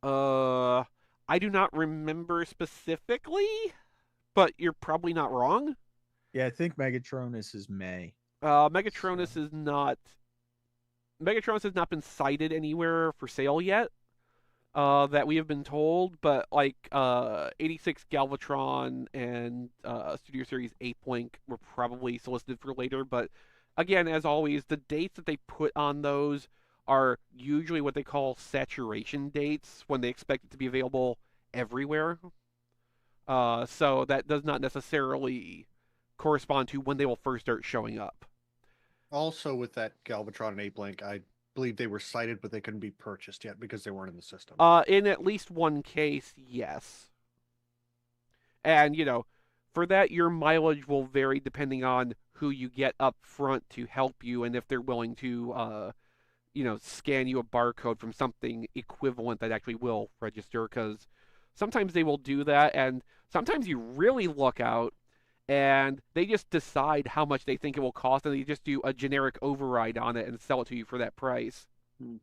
I do not remember specifically, but you're probably not wrong. Yeah, I think Megatronus is May. Megatronus So- is not. Megatronus has not been cited anywhere for sale yet. That we have been told, but like 86 Galvatron and Studio Series Ape Link were probably solicited for later. But again, as always, the dates that they put on those are usually what they call saturation dates when they expect it to be available everywhere. So that does not necessarily correspond to when they will first start showing up. Also, with that Galvatron and Ape Link, I believe they were cited, but they couldn't be purchased yet because they weren't in the system. In at least one case, yes. And, for that, your mileage will vary depending on who you get up front to help you and if they're willing to, scan you a barcode from something equivalent that actually will register. Because sometimes they will do that, and sometimes you really look out and they just decide how much they think it will cost, and they just do a generic override on it and sell it to you for that price. Hmm.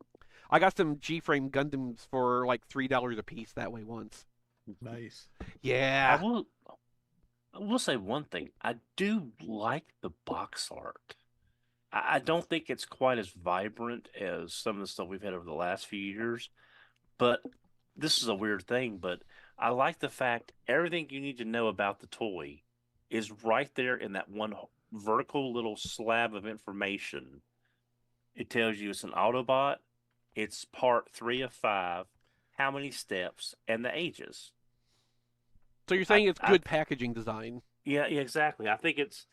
I got some G-frame Gundams for like $3 a piece that way once. nice. Yeah. I will say one thing. I do like the box art. I don't think it's quite as vibrant as some of the stuff we've had over the last few years, but this is a weird thing, but I like the fact everything you need to know about the toy is right there in that one vertical little slab of information. It tells you it's an Autobot, it's part 3 of 5, how many steps, and the ages. So you're saying it's I good packaging design. Yeah, exactly. I think it's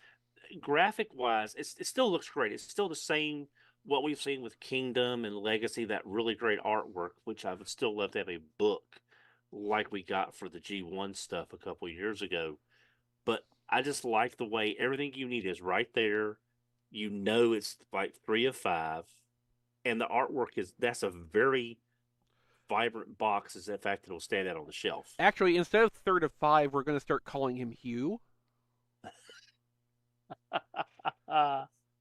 graphic wise, it still looks great. It's still the same what we've seen with Kingdom and Legacy, that really great artwork, which I would still love to have a book like we got for the G1 stuff a couple years ago. But I just like the way everything you need is right there. You know it's like 3 of 5. And the artwork that's a very vibrant box, is the fact that it'll stand out on the shelf. Actually, instead of third of 5, we're going to start calling him Hugh,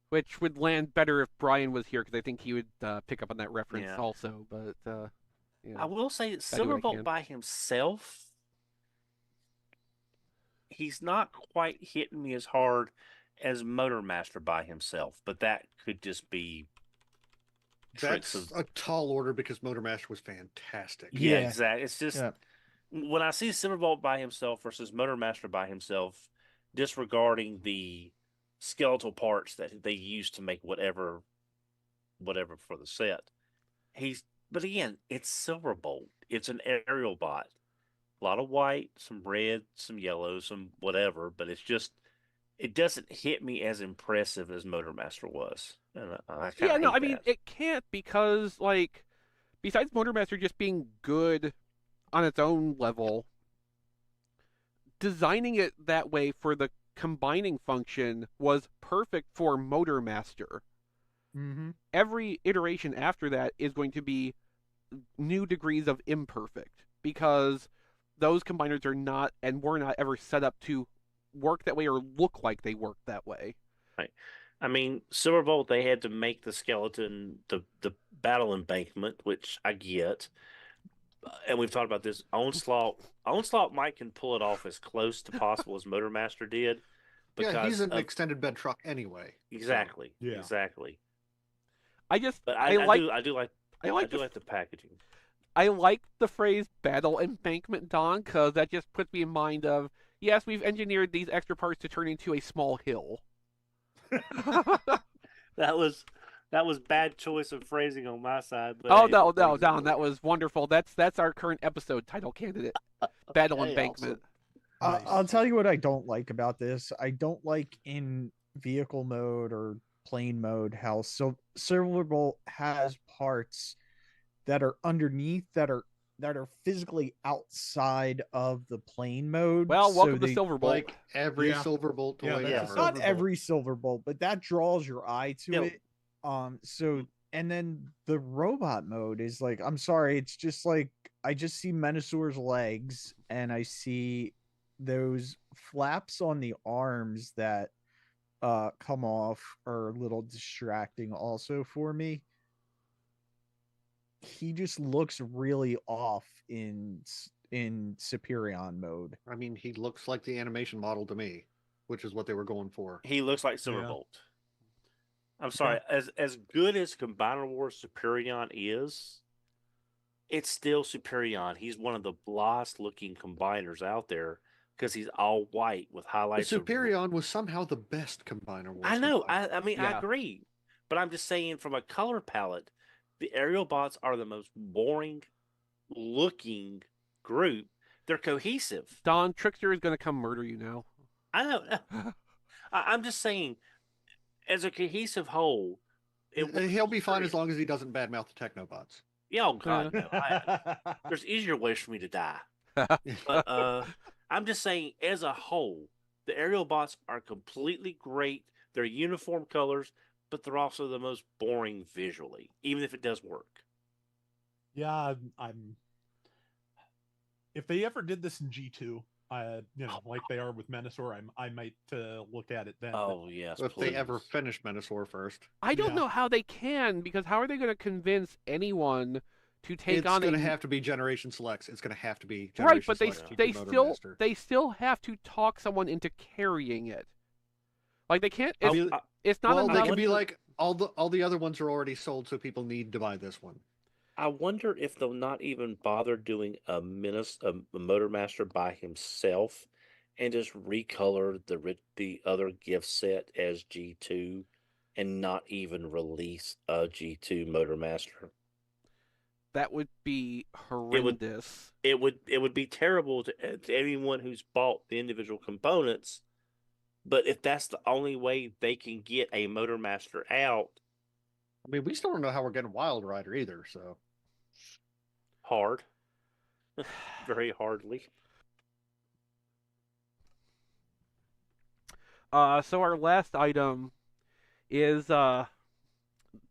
which would land better if Brian was here, because I think he would pick up on that reference Yeah. also. But I will say that I do what I Silverbolt can. by himself, he's not quite hitting me as hard as Motormaster by himself, but that could just be tricks That's of a tall order because Motormaster was fantastic. yeah, Yeah. exactly. It's just Yeah. when I see Silverbolt by himself versus Motormaster by himself, disregarding the skeletal parts that they use to make whatever for the set. But again, it's Silverbolt. It's an Aerialbot. A lot of white, some red, some yellow, some whatever, but it doesn't hit me as impressive as Motormaster was. And I kind Yeah, of no, hate I mean, that. it can't because, like, besides Motormaster just being good on its own level, designing it that way for the combining function was perfect for Motormaster. Mm-hmm. Every iteration after that is going to be new degrees of imperfect because those combiners are not and were not ever set up to work that way or look like they work that way. Right. I mean, Silverbolt, they had to make the skeleton the battle embankment, which I get. And we've talked about this. Onslaught Mike can pull it off as close to possible as Motormaster did. Yeah, he's an extended bed truck anyway. Exactly. So, yeah. Exactly. But I do like the packaging. I like the phrase battle embankment, Don, because that just puts me in mind of, yes, we've engineered these extra parts to turn into a small hill. That was bad choice of phrasing on my side. But oh no, Don, that was wonderful. That's our current episode title candidate. Battle embankment. Awesome. Nice. I'll tell you what I don't like about this. I don't like in vehicle mode or plane mode how Silverbolt has parts that are underneath that are physically outside of the plane mode. Well, welcome to Silverbolt. Like every Silverbolt toy. Yeah, not every Silverbolt, but that draws your eye to it. So and then the robot mode is like, I'm sorry, it's just like I just see Menassor's legs and I see those flaps on the arms that come off are a little distracting also for me. He just looks really off in Superion mode. I mean, he looks like the animation model to me, which is what they were going for. He looks like Silverbolt. Yeah. I'm sorry, as good as Combiner Wars Superion is, it's still Superion. He's one of the blast looking combiners out there because he's all white with highlights. Superion was somehow the best Combiner Wars. I know. I mean, I agree. But I'm just saying from a color palette, the Aerialbots are the most boring looking group. They're cohesive. Don, Trickster is going to come murder you now. I know. I'm just saying, as a cohesive whole, he'll be fine as long as he doesn't badmouth the Technobots. Yeah, oh God, no. There's easier ways for me to die. But I'm just saying, as a whole, the Aerialbots are completely great. They're uniform colors, but they're also the most boring visually, even if it does work. Yeah, I'm. If they ever did this in G2, like they are with Menasor, I might look at it then. Oh yes, if they ever finish Menasor first. I don't know how they can, because how are they going to convince anyone to take on? It's going to have to be Generation Selects. It's going to have to be Generation right, but they still have to talk someone into carrying it. Like they can't. It's not enough. They can be like all the other ones are already sold, so people need to buy this one. I wonder if they'll not even bother doing a Motormaster by himself and just recolor the other gift set as G2 and not even release a G2 Motormaster. That would be horrendous. It would be terrible to anyone who's bought the individual components. But if that's the only way they can get a Motormaster out, I mean, we still don't know how we're getting Wild Rider either. So hard, very hardly. So our last item is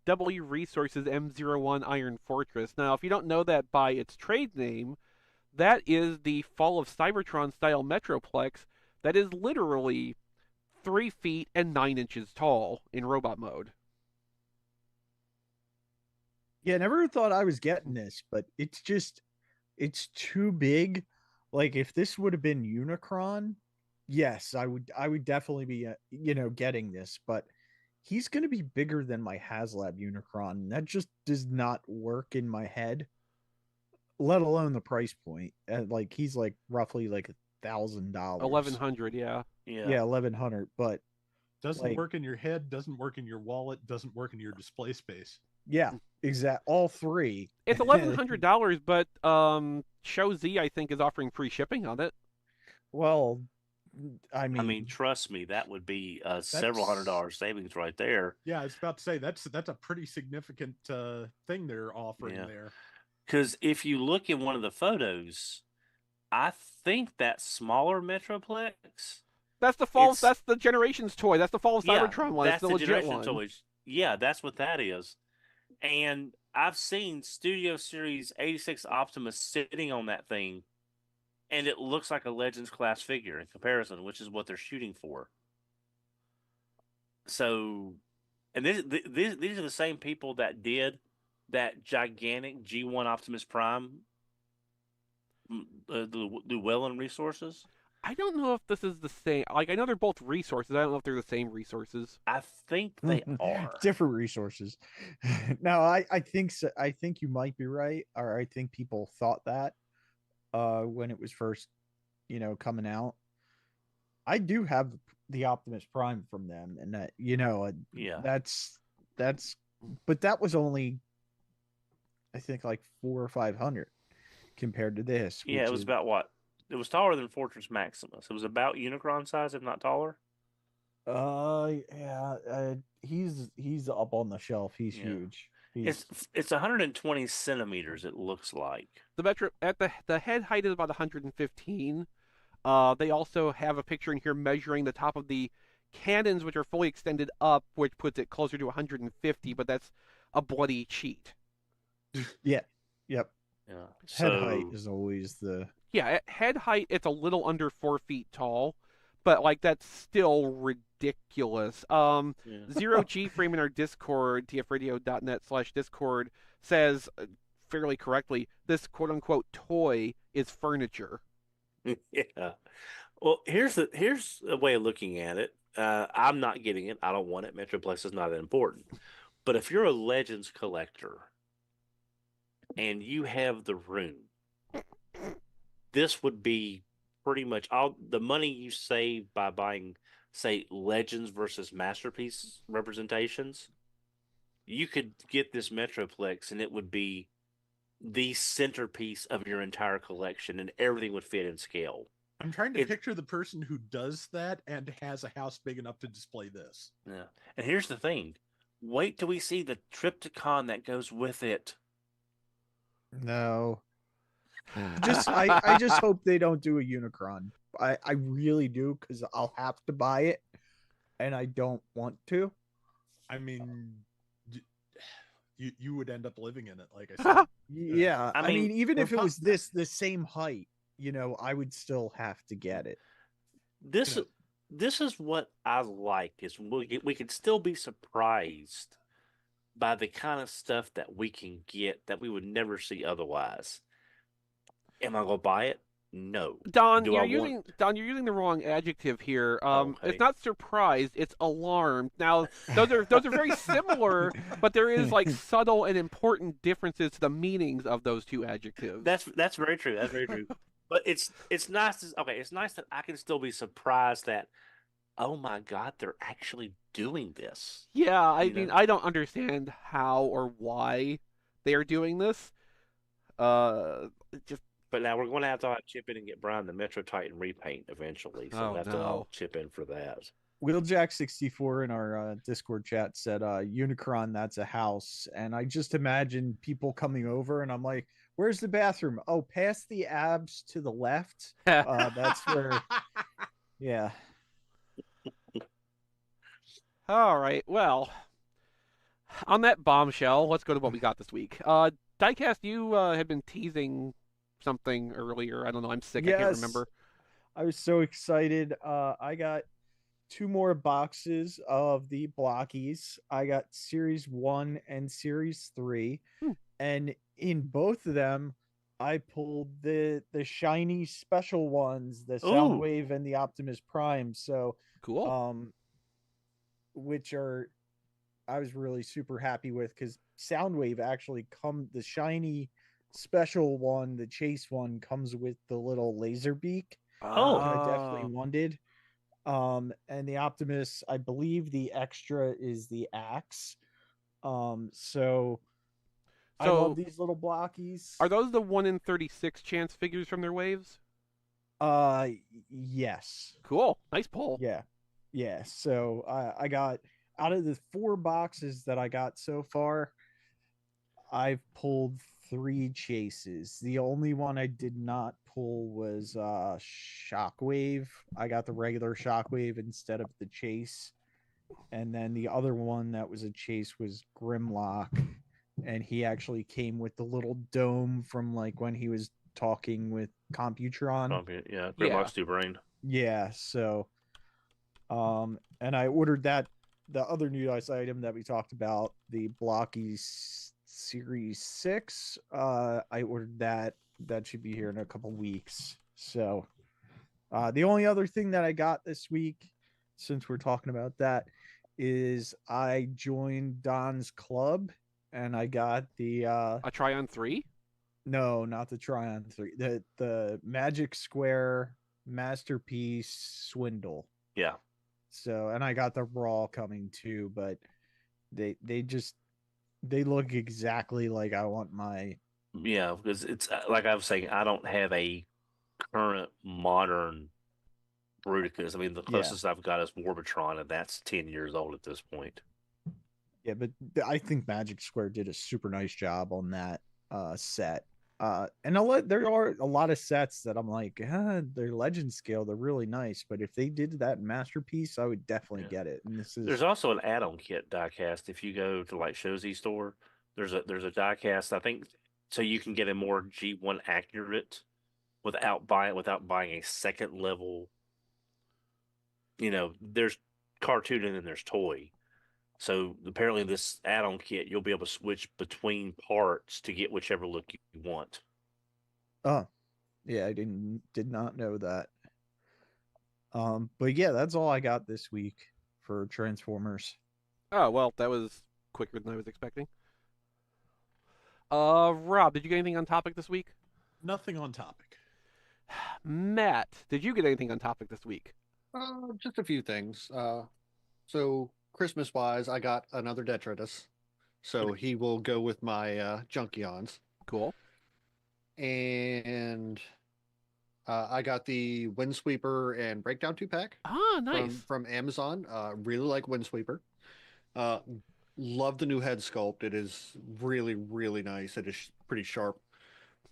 W Resources M01 Iron Fortress. Now, if you don't know that by its trade name, that is the Fall of Cybertron-style Metroplex that is literally 3 feet and 9 inches tall in robot mode. Yeah, never thought I was getting this, but it's too big. Like if this would have been Unicron, yes, I would definitely be getting this, but he's going to be bigger than my HasLab Unicron, and that just does not work in my head, let alone the price point. Like he's like roughly like $1,000. $1,100, yeah. Yeah, 1,100, but doesn't work in your head, doesn't work in your wallet, doesn't work in your display space. Yeah, exact. All three. It's $1,100, but Show Z I think is offering free shipping on it. Well, I mean, trust me, that would be several $100 savings right there. Yeah, I was about to say that's a pretty significant thing they're offering there. Because if you look in one of the photos, I think that smaller Metroplex. That's the fall. It's That's the Generations toy. That's the Fall of yeah, Cybertron one. It's that's the the legit Generation one. Toys. Yeah, that's what that is. And I've seen Studio Series 86 Optimus sitting on that thing, and it looks like a Legends class figure in comparison, which is what they're shooting for. So, and these are the same people that did that gigantic G1 Optimus Prime Llewellyn resources. I don't know if this is the same. Like, I know they're both resources. I don't know if they're the same resources. I think they are. Different resources. No, I think so. I think you might be right, or I think people thought that when it was first, coming out. I do have the Optimus Prime from them, and that Yeah. that's but that was only, I think, like 400 or 500 compared to this. Yeah, it was about what? It was taller than Fortress Maximus. It was about Unicron size, if not taller. Yeah, he's up on the shelf. He's huge. It's 120 centimeters. It looks like The Metro at the head height is about 115. They also have a picture in here measuring the top of the cannons, which are fully extended up, which puts it closer to 150. But that's a bloody cheat. Yeah. Yep. yeah. Head height is always the Yeah, at head height it's a little under 4 feet tall, but like that's still ridiculous. Zero G Frame in our Discord, tfradio.net/Discord, says fairly correctly, this quote unquote toy is furniture. Yeah. Well, here's a way of looking at it. I'm not getting it. I don't want it. Metroplex is not that important. But if you're a Legends collector and you have the room, this would be pretty much all the money you save by buying, say, Legends versus Masterpiece representations. You could get this Metroplex and it would be the centerpiece of your entire collection, and everything would fit in scale. I'm trying to picture the person who does that and has a house big enough to display this. Yeah. And here's the thing. Wait till we see the Triptychon that goes with it. No. I just hope they don't do a Unicron. I really do, because I'll have to buy it, and I don't want to. I mean, you would end up living in it, like I said. Yeah, I mean, even if it was the same height, I would still have to get it. This is what I like, is we can still be surprised by the kind of stuff that we can get that we would never see otherwise. Am I gonna buy it? No. Don, you're using the wrong adjective here. Okay. It's not surprised, it's alarmed. Now, those are very similar, but there is like subtle and important differences to the meanings of those two adjectives. That's very true. That's very true. But it's nice. It's nice that I can still be surprised that, oh my God, they're actually doing this. Yeah, I mean, I don't understand how or why they are doing this. But now we're going to have to chip in and get Brian the Metro Titan repaint eventually. So we'll have to all chip in for that. Wheeljack64 in our Discord chat said, Unicron, that's a house. And I just imagine people coming over, and I'm like, where's the bathroom? Oh, past the abs to the left. That's where, yeah. All right, well, on that bombshell, let's go to what we got this week. Diecast, you had been teasing something earlier. I don't know. I'm sick. Yes. I can't remember. I was so excited. I got 2 more boxes of the Blokees. I got Series 1 and Series 3. And in both of them, I pulled the shiny special ones, the Soundwave and the Optimus Prime. So cool. Which I was really super happy with, because Soundwave actually the shiny special one, the chase one, comes with the little laser beak. I definitely wanted. And the Optimus, I believe the extra is the axe. So I love these little Blokees. Are those the 1 in 36 chance figures from their waves? Yes. Cool. Nice pull. Yeah. So I got, out of the 4 boxes that I got so far, I've pulled 3 chases. The only one I did not pull was Shockwave. I got the regular Shockwave instead of the chase. And then the other one that was a chase was Grimlock. And he actually came with the little dome from like when he was talking with Computron. Yeah, Yeah. Grimlock's two brain. Yeah, so and I ordered that the other news item that we talked about, the Blokees Series 6. I ordered that. That should be here in a couple weeks. So the only other thing that I got this week, since we're talking about that, is I joined Don's club and I got the A Tryon 3? no, not the Tryon 3. The Magic Square Masterpiece Swindle. Yeah. So, and I got the Raw coming too, but they look exactly like I want my. Yeah, because it's like I was saying, I don't have a current modern Bruticus. I mean, the closest I've got is Warbitron, and that's 10 years old at this point. Yeah, but I think Magic Square did a super nice job on that set. And there are a lot of sets that I'm like, they're legend scale, they're really nice. But if they did that Masterpiece, I would definitely get it. And there's also an add-on kit diecast. If you go to like Showzy store, there's a diecast, I think, so you can get a more G1 accurate without buying a second level. You know, there's cartoon and then there's toy. So apparently this add-on kit, you'll be able to switch between parts to get whichever look you want. Oh, yeah, I did not know that. But yeah, that's all I got this week for Transformers. Oh, well, that was quicker than I was expecting. Rob, did you get anything on topic this week? Nothing on topic. Matt, did you get anything on topic this week? Just a few things. So Christmas wise, I got another Detritus, so he will go with my Junkions. Cool. And I got the Windsweeper and Breakdown 2-pack. Ah, nice. From Amazon. Really like Windsweeper. Love the new head sculpt. It is really, really nice. It is pretty sharp.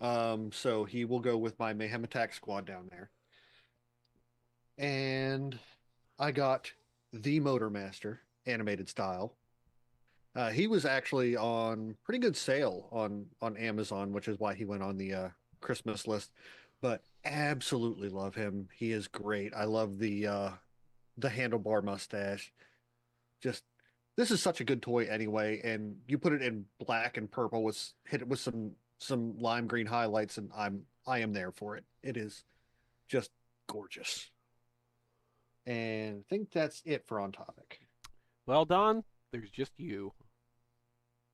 So he will go with my Mayhem Attack squad down there. And I got the Motormaster animated style. He was actually on pretty good sale on Amazon, which is why he went on the Christmas list. But absolutely love him. He is great. I love the handlebar mustache. Just this is such a good toy anyway, and you put it in black and purple hit it with some lime green highlights, and I am there for it. It is just gorgeous. And I think that's it for on topic. Well, Don, there's just you.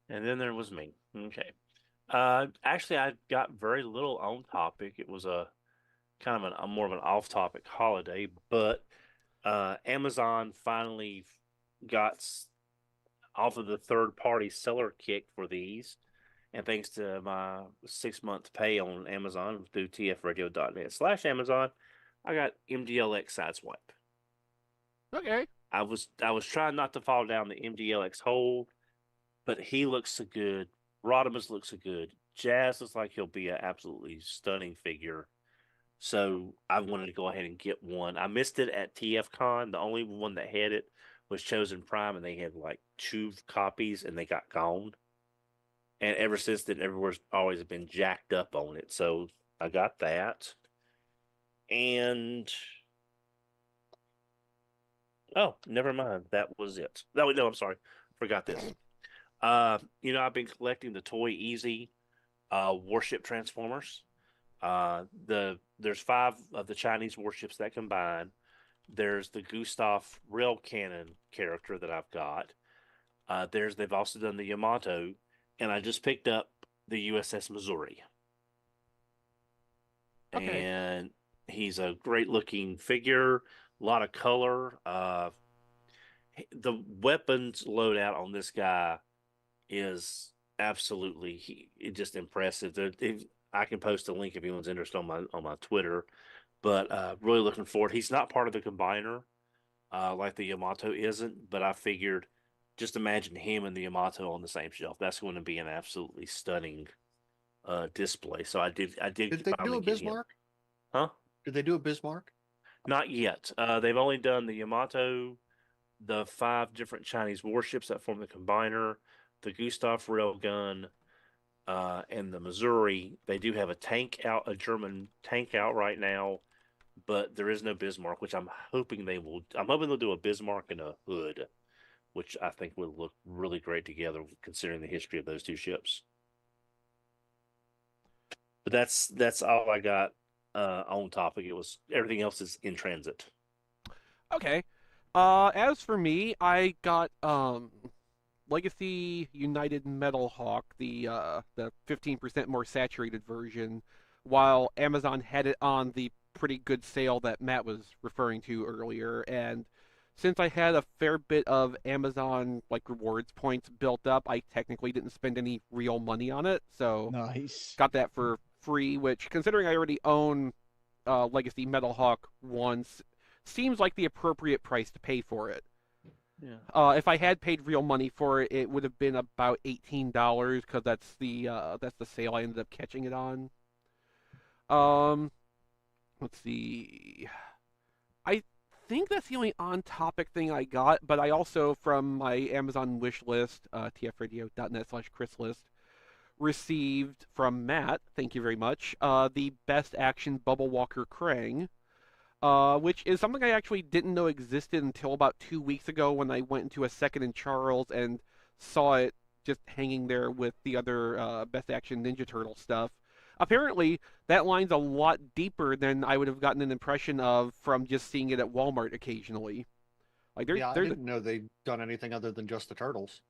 And then there was me. Okay. Actually, I got very little on topic. It was a kind of a more of an off-topic holiday, but Amazon finally got off of the third-party seller kick for these, and thanks to my 6-month pay on Amazon through tfradio.net/Amazon, I got MDLX Sideswipe. Okay. I was trying not to fall down the MDLX hole, but he looks so good. Rodimus looks so good. Jazz looks like he'll be an absolutely stunning figure. So I wanted to go ahead and get one. I missed it at TFCon. The only one that had it was Chosen Prime, and they had like 2 copies, and they got gone. And ever since then, everywhere's always been jacked up on it. So I got that. And oh, never mind. That was it. No, I'm sorry. Forgot this. I've been collecting the Toy Easy warship Transformers. There's 5 of the Chinese warships that combine. There's the Gustav rail cannon character that I've got. They've also done the Yamato, and I just picked up the USS Missouri. Okay. And he's a great looking figure, a lot of color. The weapons loadout on this guy is absolutely just impressive. I can post a link if anyone's interested on my Twitter, but really looking forward. He's not part of the combiner like the Yamato isn't, but I figured just imagine him and the Yamato on the same shelf. That's going to be an absolutely stunning display. So I did Did they do finally a get him. Bismarck? Huh? Did they do a Bismarck? Not yet. They've only done the Yamato, the 5 different Chinese warships that form the combiner, the Gustav railgun, and the Missouri. They do have a German tank out right now, but there is no Bismarck, which I'm hoping they'll do a Bismarck and a Hood, which I think would look really great together considering the history of those 2 ships. But that's all I got on topic. It was everything else is in transit. Okay. As for me, I got Legacy United Metal Hawk, the 15% more saturated version, while Amazon had it on the pretty good sale that Matt was referring to earlier. And since I had a fair bit of Amazon rewards points built up, I technically didn't spend any real money on it, so Nice. got that for free. Which, considering I already own Legacy Metal Hawk once, seems like the appropriate price to pay for it. Yeah. If I had paid real money for it, it would have been about $18 because that's the sale I ended up catching it on. Let's see. I think that's the only on-topic thing I got, but I also, from my Amazon wish list, tfradio.net/chrislist, received from Matt, thank you very much, the Best Action Bubble Walker Krang, which is something I actually didn't know existed until about 2 weeks ago when I went into a Second and Charles and saw it just hanging there with the other Best Action Ninja Turtle stuff. Apparently, that line's a lot deeper than I would have gotten an impression of from just seeing it at Walmart occasionally. I didn't know they'd done anything other than just the turtles.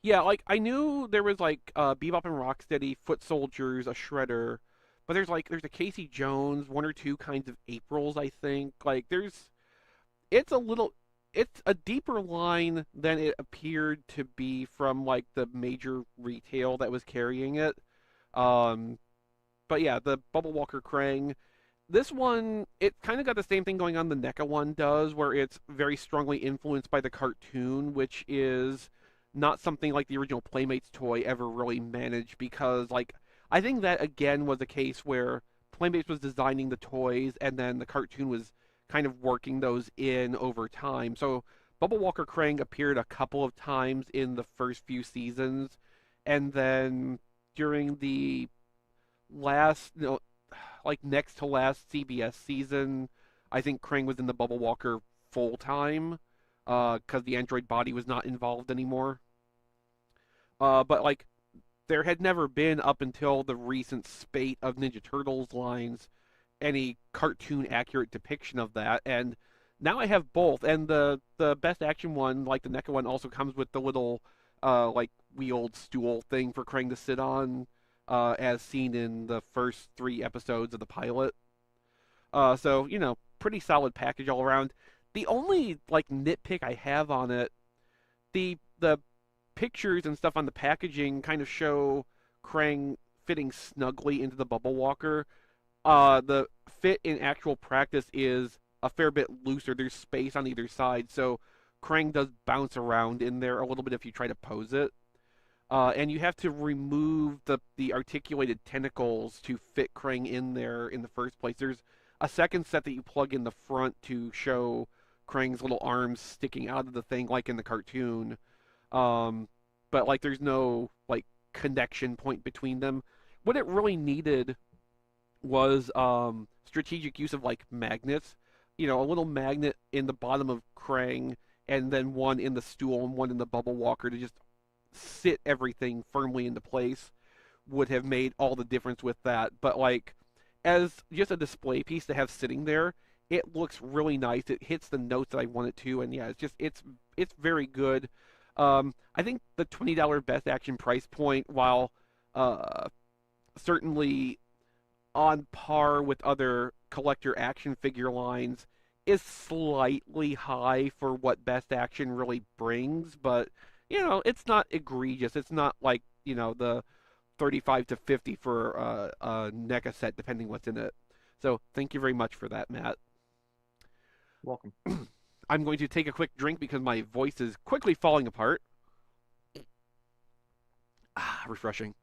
Yeah, I knew there was Bebop and Rocksteady, Foot Soldiers, a Shredder, but there's a Casey Jones, 1 or 2 kinds of Aprils, I think. It's a deeper line than it appeared to be from the major retail that was carrying it. But yeah, the Bubble Walker Krang. This one, it kind of got the same thing going on the NECA one does, where it's very strongly influenced by the cartoon, which is not something like the original Playmates toy ever really managed, because I think that again was a case where Playmates was designing the toys and then the cartoon was kind of working those in over time. So Bubble Walker Krang appeared a couple of times in the first few seasons, and then during the last, next to last CBS season, I think Krang was in the Bubble Walker full time, because the android body was not involved anymore. But there had never been, up until the recent spate of Ninja Turtles lines, any cartoon accurate depiction of that, and now I have both. And the Best Action one, the NECA one, also comes with the little wheeled stool thing for Krang to sit on, as seen in the first 3 episodes of the pilot. So pretty solid package all around. The only nitpick I have on it, the pictures and stuff on the packaging kind of show Krang fitting snugly into the Bubble Walker. The fit in actual practice is a fair bit looser. There's space on either side, so Krang does bounce around in there a little bit if you try to pose it. And you have to remove the articulated tentacles to fit Krang in there in the first place. There's a second set that you plug in the front to show Krang's little arms sticking out of the thing like in the cartoon. But there's no connection point between them. What it really needed was strategic use of magnets. A little magnet in the bottom of Krang, and then one in the stool and one in the Bubble Walker to just sit everything firmly into place would have made all the difference with that. But as just a display piece to have sitting there, it looks really nice. It hits the notes that I want it to, and yeah, it's very good. I think the $20 Best Action price point, while certainly on par with other collector action figure lines, is slightly high for what Best Action really brings, but it's not egregious. It's not the 35 to 50 for a NECA set, depending what's in it. So thank you very much for that, Matt. Welcome. I'm going to take a quick drink because my voice is quickly falling apart. Refreshing.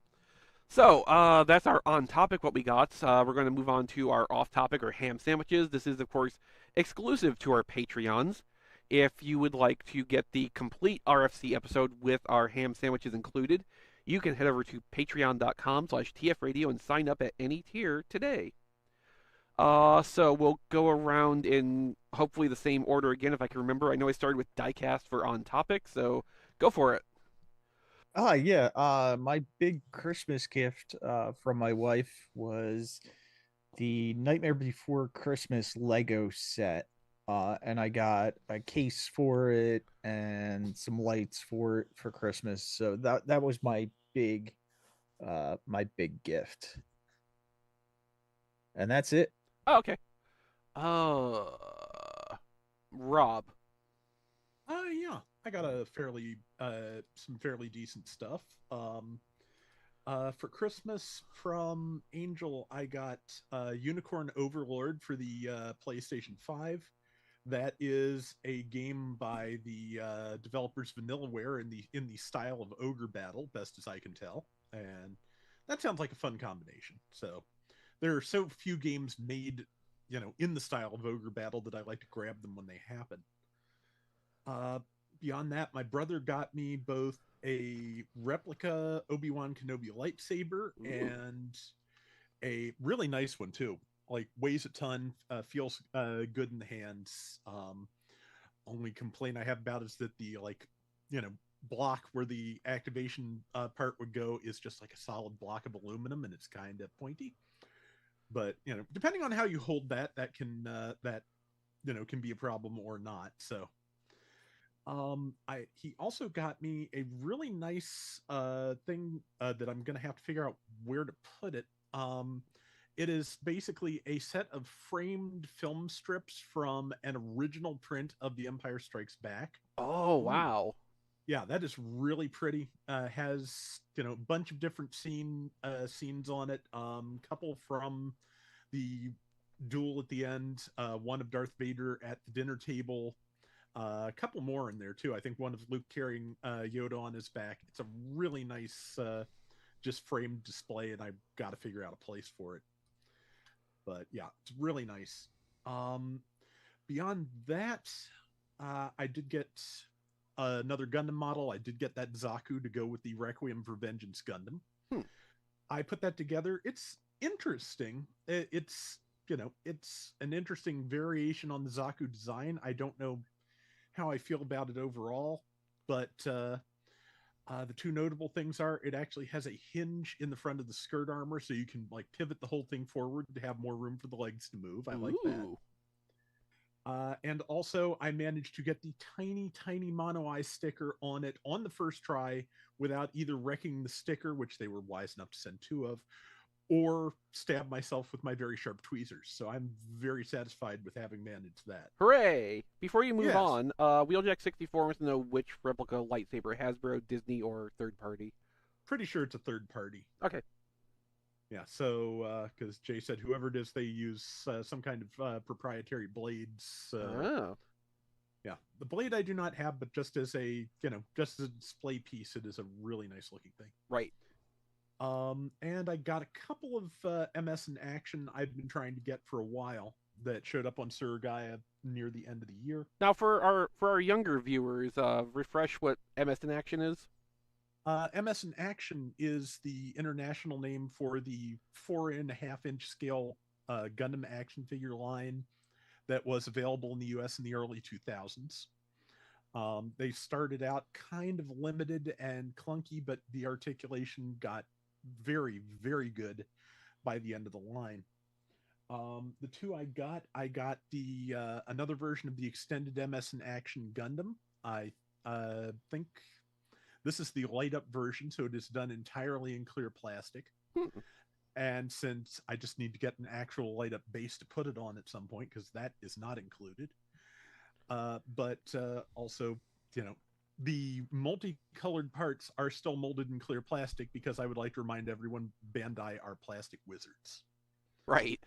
So, that's our on topic, what we got. We're going to move on to our off topic, or ham sandwiches. This is, of course, exclusive to our Patreons. If you would like to get the complete RFC episode with our ham sandwiches included, you can head over to patreon.com/tfradio and sign up at any tier today. So we'll go around in hopefully the same order again, if I can remember. I know I started with Diecast for on topic, so go for it. Yeah. My big Christmas gift from my wife was the Nightmare Before Christmas Lego set. And I got a case for it and some lights for it for Christmas. So that was my big gift. And that's it. Oh, okay. Rob. Yeah, I got a fairly some fairly decent stuff. For Christmas from Angel, I got Unicorn Overlord for the PlayStation 5. That is a game by the developers Vanillaware in the style of Ogre Battle, best as I can tell, and that sounds like a fun combination. So there are so few games made, in the style of Ogre Battle that I like to grab them when they happen. Beyond that, my brother got me both a replica Obi-Wan Kenobi lightsaber and a really nice one too. Like, weighs a ton, feels good in the hands. Only complaint I have about is that the block where the activation part would go is just like a solid block of aluminum, and it's kind of pointy. But depending on how you hold that can can be a problem or not. So he also got me a really nice thing that I'm gonna have to figure out where to put it. It is basically a set of framed film strips from an original print of The Empire Strikes Back. Oh, wow. Yeah, that is really pretty. Has a bunch of different scenes on it. Couple from the duel at the end. One of Darth Vader at the dinner table. A couple more in there too. I think one of Luke carrying Yoda on his back. It's a really nice, just framed display, and I've got to figure out a place for it. But yeah, it's really nice. Beyond that, I did get another Gundam model. I did get that Zaku to go with the Requiem for Vengeance Gundam. I put that together. It's interesting. It's an interesting variation on the Zaku design. I don't know how I feel about it overall, but the two notable things are it actually has a hinge in the front of the skirt armor, so you can pivot the whole thing forward to have more room for the legs to move. I like that. And also, I managed to get the tiny mono eye sticker on it on the first try without either wrecking the sticker, which they were wise enough to send two of, or stab myself with my very sharp tweezers. So I'm very satisfied with having managed that. Hooray! Before you move on, Wheeljack64 wants to know which replica lightsaber, Hasbro, Disney, or third party. Pretty sure it's a third party. Okay. Yeah, so, because Jay said whoever it is, they use some kind of proprietary blades. Yeah, the blade I do not have, but just as a, just as a display piece, it is a really nice looking thing. Right. And I got a couple of MS in action I've been trying to get for a while that showed up on Surugaya near the end of the year. Now, for our younger viewers, refresh what MS in action is. MS in action is the international name for the 4.5-inch scale Gundam action figure line that was available in the US in the early 2000s. They started out kind of limited and clunky, but the articulation got very, very good by the end of the line. The two I got the another version of the extended MS in action Gundam. I think this is the light up version, so it is done entirely in clear plastic. And since I just need to get an actual light up base to put it on at some point, because that is not included. But also, the multicolored parts are still molded in clear plastic because I would like to remind everyone Bandai are plastic wizards. Right.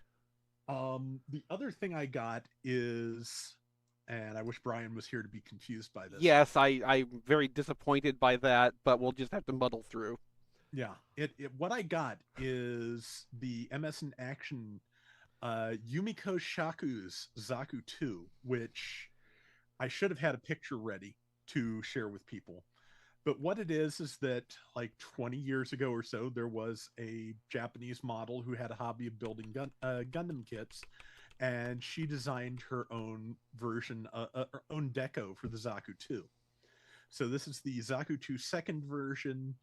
The other thing I got is, and I wish Brian was here to be confused by this. Yes, I'm very disappointed by that, but we'll just have to muddle through. Yeah, what I got is the MS in Action Yumiko Shaku's Zaku 2, which I should have had a picture ready to share with people. But what it is that like 20 years ago or so, there was a Japanese model who had a hobby of building Gundam kits, and she designed her own version, her own deco for the Zaku 2. So this is the Zaku 2 second version,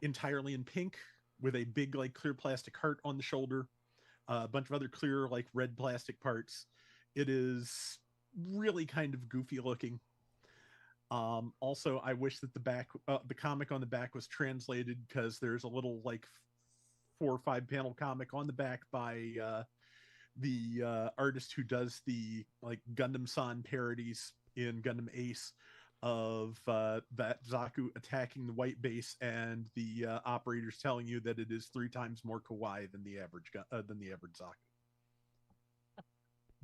entirely in pink, with a big like clear plastic heart on the shoulder, a bunch of other clear like red plastic parts. It is really kind of goofy looking. Also, I wish that the comic on the back was translated, because there's a little like 4 or 5 panel comic on the back by the artist who does the like Gundam San parodies in Gundam Ace, of that Zaku attacking the white base, and the operators telling you that it is 3 times more kawaii than the average Zaku.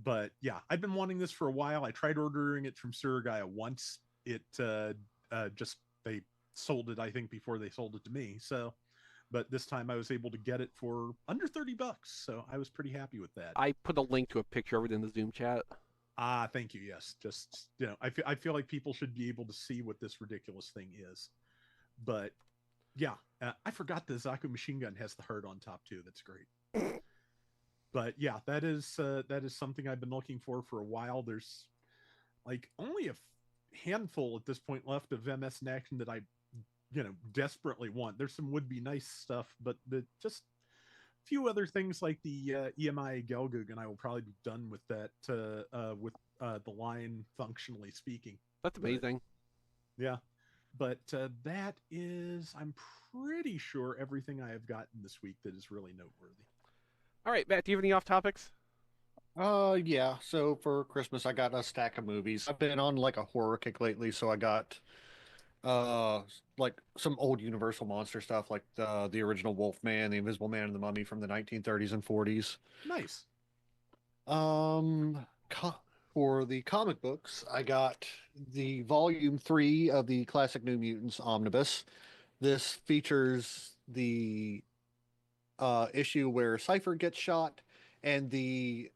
But yeah, I've been wanting this for a while. I tried ordering it from Surugaya once. It just, they sold it, I think, before they sold it to me. So, but this time I was able to get it for under $30, so I was pretty happy with that. I put a link to a picture of it in the Zoom chat. Ah, thank you. Yes, just, you know, I feel like people should be able to see what this ridiculous thing is. But yeah, I forgot the Zaku machine gun has the heart on top too. That's great. But yeah, that is something I've been looking for a while. There's like only a handful at this point left of MS in Action that I, desperately want. There's some would be nice stuff, but just a few other things like the EMI Gelgug, and I will probably be done with that with the line, functionally speaking. That's amazing. Yeah. But that is, I'm pretty sure, everything I have gotten this week that is really noteworthy. All right, Matt, do you have any off topics? Yeah. So for Christmas, I got a stack of movies. I've been on like a horror kick lately, so I got like some old Universal monster stuff, like the original Wolfman, the Invisible Man, and the Mummy from the 1930s and 40s. Nice. For the comic books, I got the volume 3 of the Classic New Mutants Omnibus. This features the issue where Cypher gets shot, and the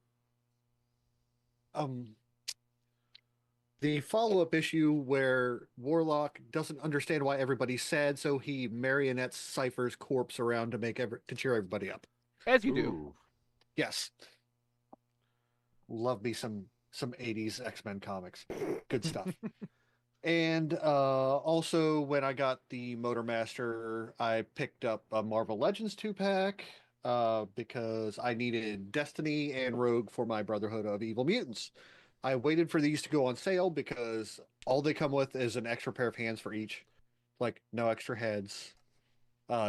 follow-up issue where Warlock doesn't understand why everybody's sad, so he marionettes Cypher's corpse around to cheer everybody up. As you do. Ooh. Yes. Love me some 80s X-Men comics. Good stuff. And also, when I got the Motormaster, I picked up a Marvel Legends 2-pack because I needed Destiny and Rogue for my Brotherhood of Evil Mutants. I waited for these to go on sale because all they come with is an extra pair of hands for each. Like, no extra heads.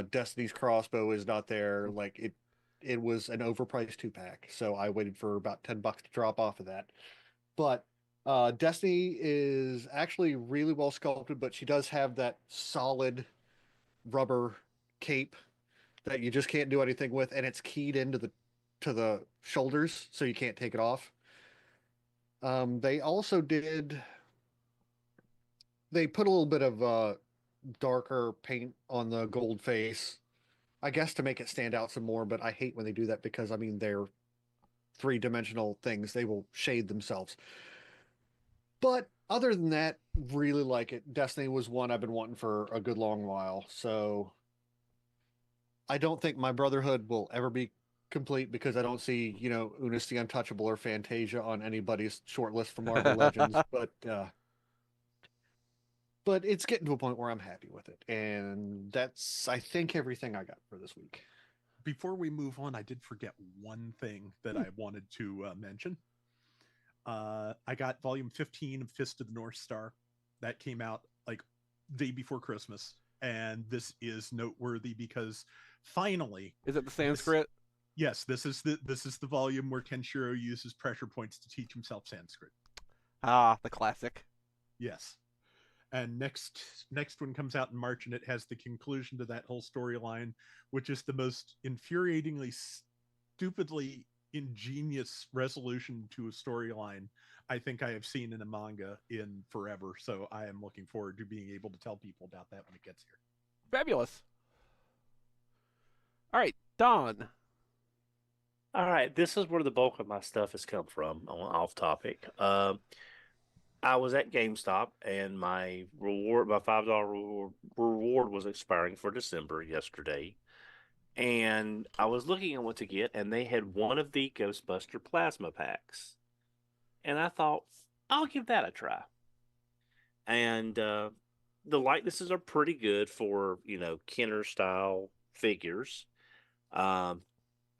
Destiny's crossbow is not there. Like, it was an overpriced 2-pack. So I waited for about $10 to drop off of that. But Destiny is actually really well sculpted, but she does have that solid rubber cape that you just can't do anything with, and it's keyed into the shoulders, so you can't take it off. They also put a little bit of darker paint on the gold face, I guess to make it stand out some more, but I hate when they do that because, I mean, they're 3-dimensional things. They will shade themselves. But other than that, really like it. Destiny was one I've been wanting for a good long while, so I don't think my Brotherhood will ever be complete because I don't see, Unis the Untouchable or Fantasia on anybody's short list for Marvel Legends, but it's getting to a point where I'm happy with it. And that's, I think, everything I got for this week. Before we move on, I did forget one thing that I wanted to mention. I got volume 15 of Fist of the North Star. That came out like day before Christmas. And this is noteworthy because finally... Is it the Sanskrit? Yes, this is the volume where Kenshiro uses pressure points to teach himself Sanskrit. Ah, the classic. Yes. And next one comes out in March, and it has the conclusion to that whole storyline, which is the most infuriatingly, stupidly ingenious resolution to a storyline I think I have seen in a manga in forever. So I am looking forward to being able to tell people about that when it gets here. Fabulous. All right, Don. All right, this is where the bulk of my stuff has come from. Off topic. I was at GameStop and my $5 reward was expiring for December yesterday. And I was looking at what to get, and they had one of the Ghostbuster plasma packs. And I thought, I'll give that a try. And the likenesses are pretty good for, Kenner style figures. I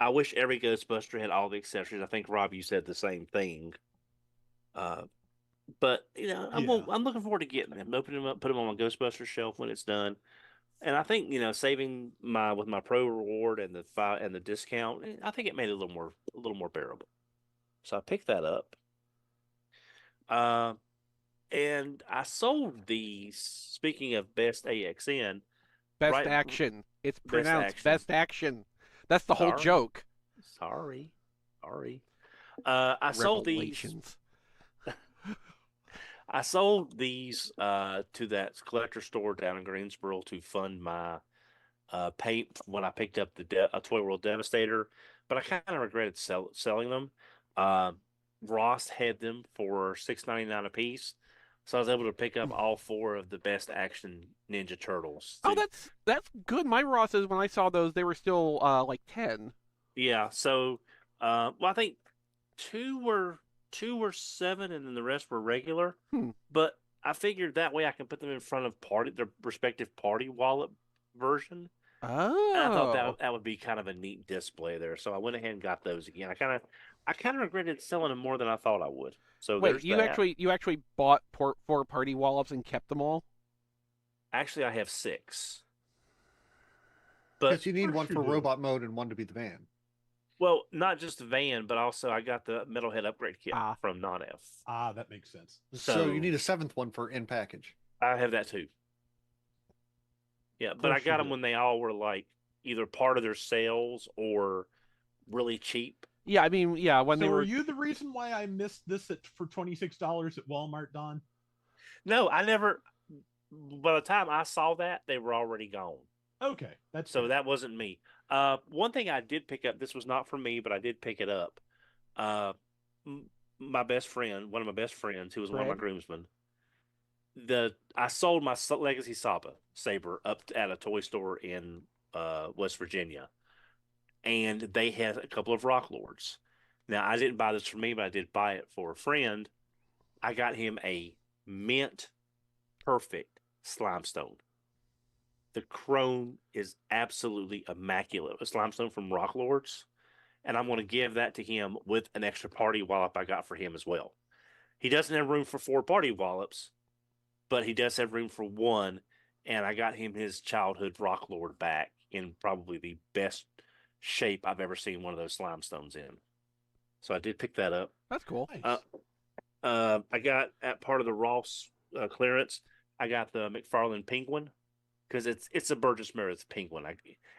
wish every Ghostbuster had all the accessories. I think, Rob, you said the same thing. But I'm looking forward to getting them, opening them up, put them on my Ghostbuster shelf when it's done. And I think saving with my pro reward and the discount, I think it made it a little more bearable. So I picked that up. And I sold these. Speaking of best AXN, Best action. It's pronounced best action. That's the whole joke. Sorry. I sold these. I sold these to that collector store down in Greensboro to fund my paint when I picked up the Toy World Devastator, but I kind of regretted selling them. Ross had them for $6.99 a piece, so I was able to pick up all 4 of the best action Ninja Turtles. Oh, that's good. My Rosses, when I saw those, they were still like 10. Yeah, so I think two were 7, and then the rest were regular. But I figured that way I can put them in front of their respective party wallet version. Oh, and I thought that would be kind of a neat display there. So I went ahead and got those again. I kind of regretted selling them more than I thought I would. So wait, you actually bought 4 party wallops and kept them all? Actually, I have 6. But you need one for robot mode and one to be the van. Well, not just the van, but also I got the Metalhead upgrade kit from Non-F. That makes sense. So you need a 7th one for in package. I have that too. Yeah, but I got them when they all were like either part of their sales or really cheap. Yeah, I mean, yeah, when they were. Were you the reason why I missed this for $26 at Walmart, Don? No, I never. By the time I saw that, they were already gone. Okay, that wasn't me. One thing I did pick up. This was not for me, but I did pick it up. My best friend, one of my best friends, who was one of my groomsmen. I sold my Legacy Saber up at a toy store in West Virginia, and they had a couple of Rock Lords. Now I didn't buy this for me, but I did buy it for a friend. I got him a mint perfect Slimestone. The chrome is absolutely immaculate. A Slimestone from Rock Lords, and I'm going to give that to him with an extra party wallop I got for him as well. He doesn't have room for 4 party wallops, but he does have room for 1, and I got him his childhood Rock Lord back in probably the best shape I've ever seen one of those Slimestones in. So I did pick that up. That's cool. Nice. I got at part of the Ross clearance, I got the McFarlane Penguin, because it's a Burgess Meredith Penguin.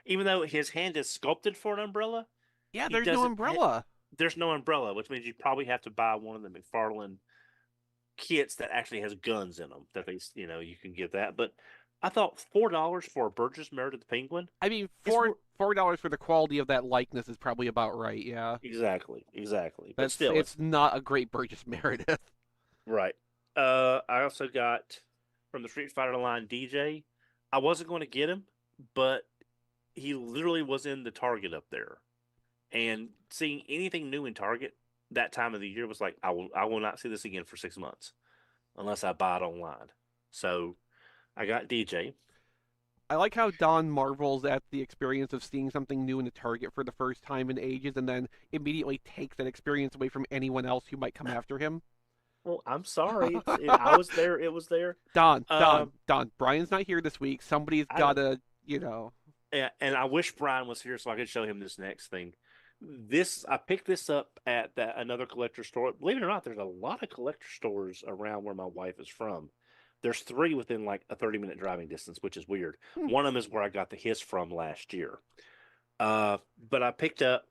Even though his hand is sculpted for an umbrella. Yeah, there's no umbrella. There's no umbrella, which means you probably have to buy one of the McFarlane kits that actually has guns in them. That you can get that. But I thought $4 for a Burgess Meredith Penguin. I mean, $4 for the quality of that likeness is probably about right. Yeah. Exactly. But still, it's not a great Burgess Meredith. Right. I also got from the Street Fighter line DJ. I wasn't going to get him, but he literally was in the Target up there. And seeing anything new in Target that time of the year was like, I will not see this again for 6 months unless I buy it online. So I got DJ. I like how Don marvels at the experience of seeing something new in the Target for the first time in ages and then immediately takes that experience away from anyone else who might come after him. Well, I'm sorry. I was there. It was there. Don. Brian's not here this week. Somebody's got to, Yeah, and I wish Brian was here so I could show him this next thing. I picked this up at another collector store. Believe it or not, there's a lot of collector stores around where my wife is from. There's 3 within like a 30-minute driving distance, which is weird. One of them is where I got the Hiss from last year. But I picked up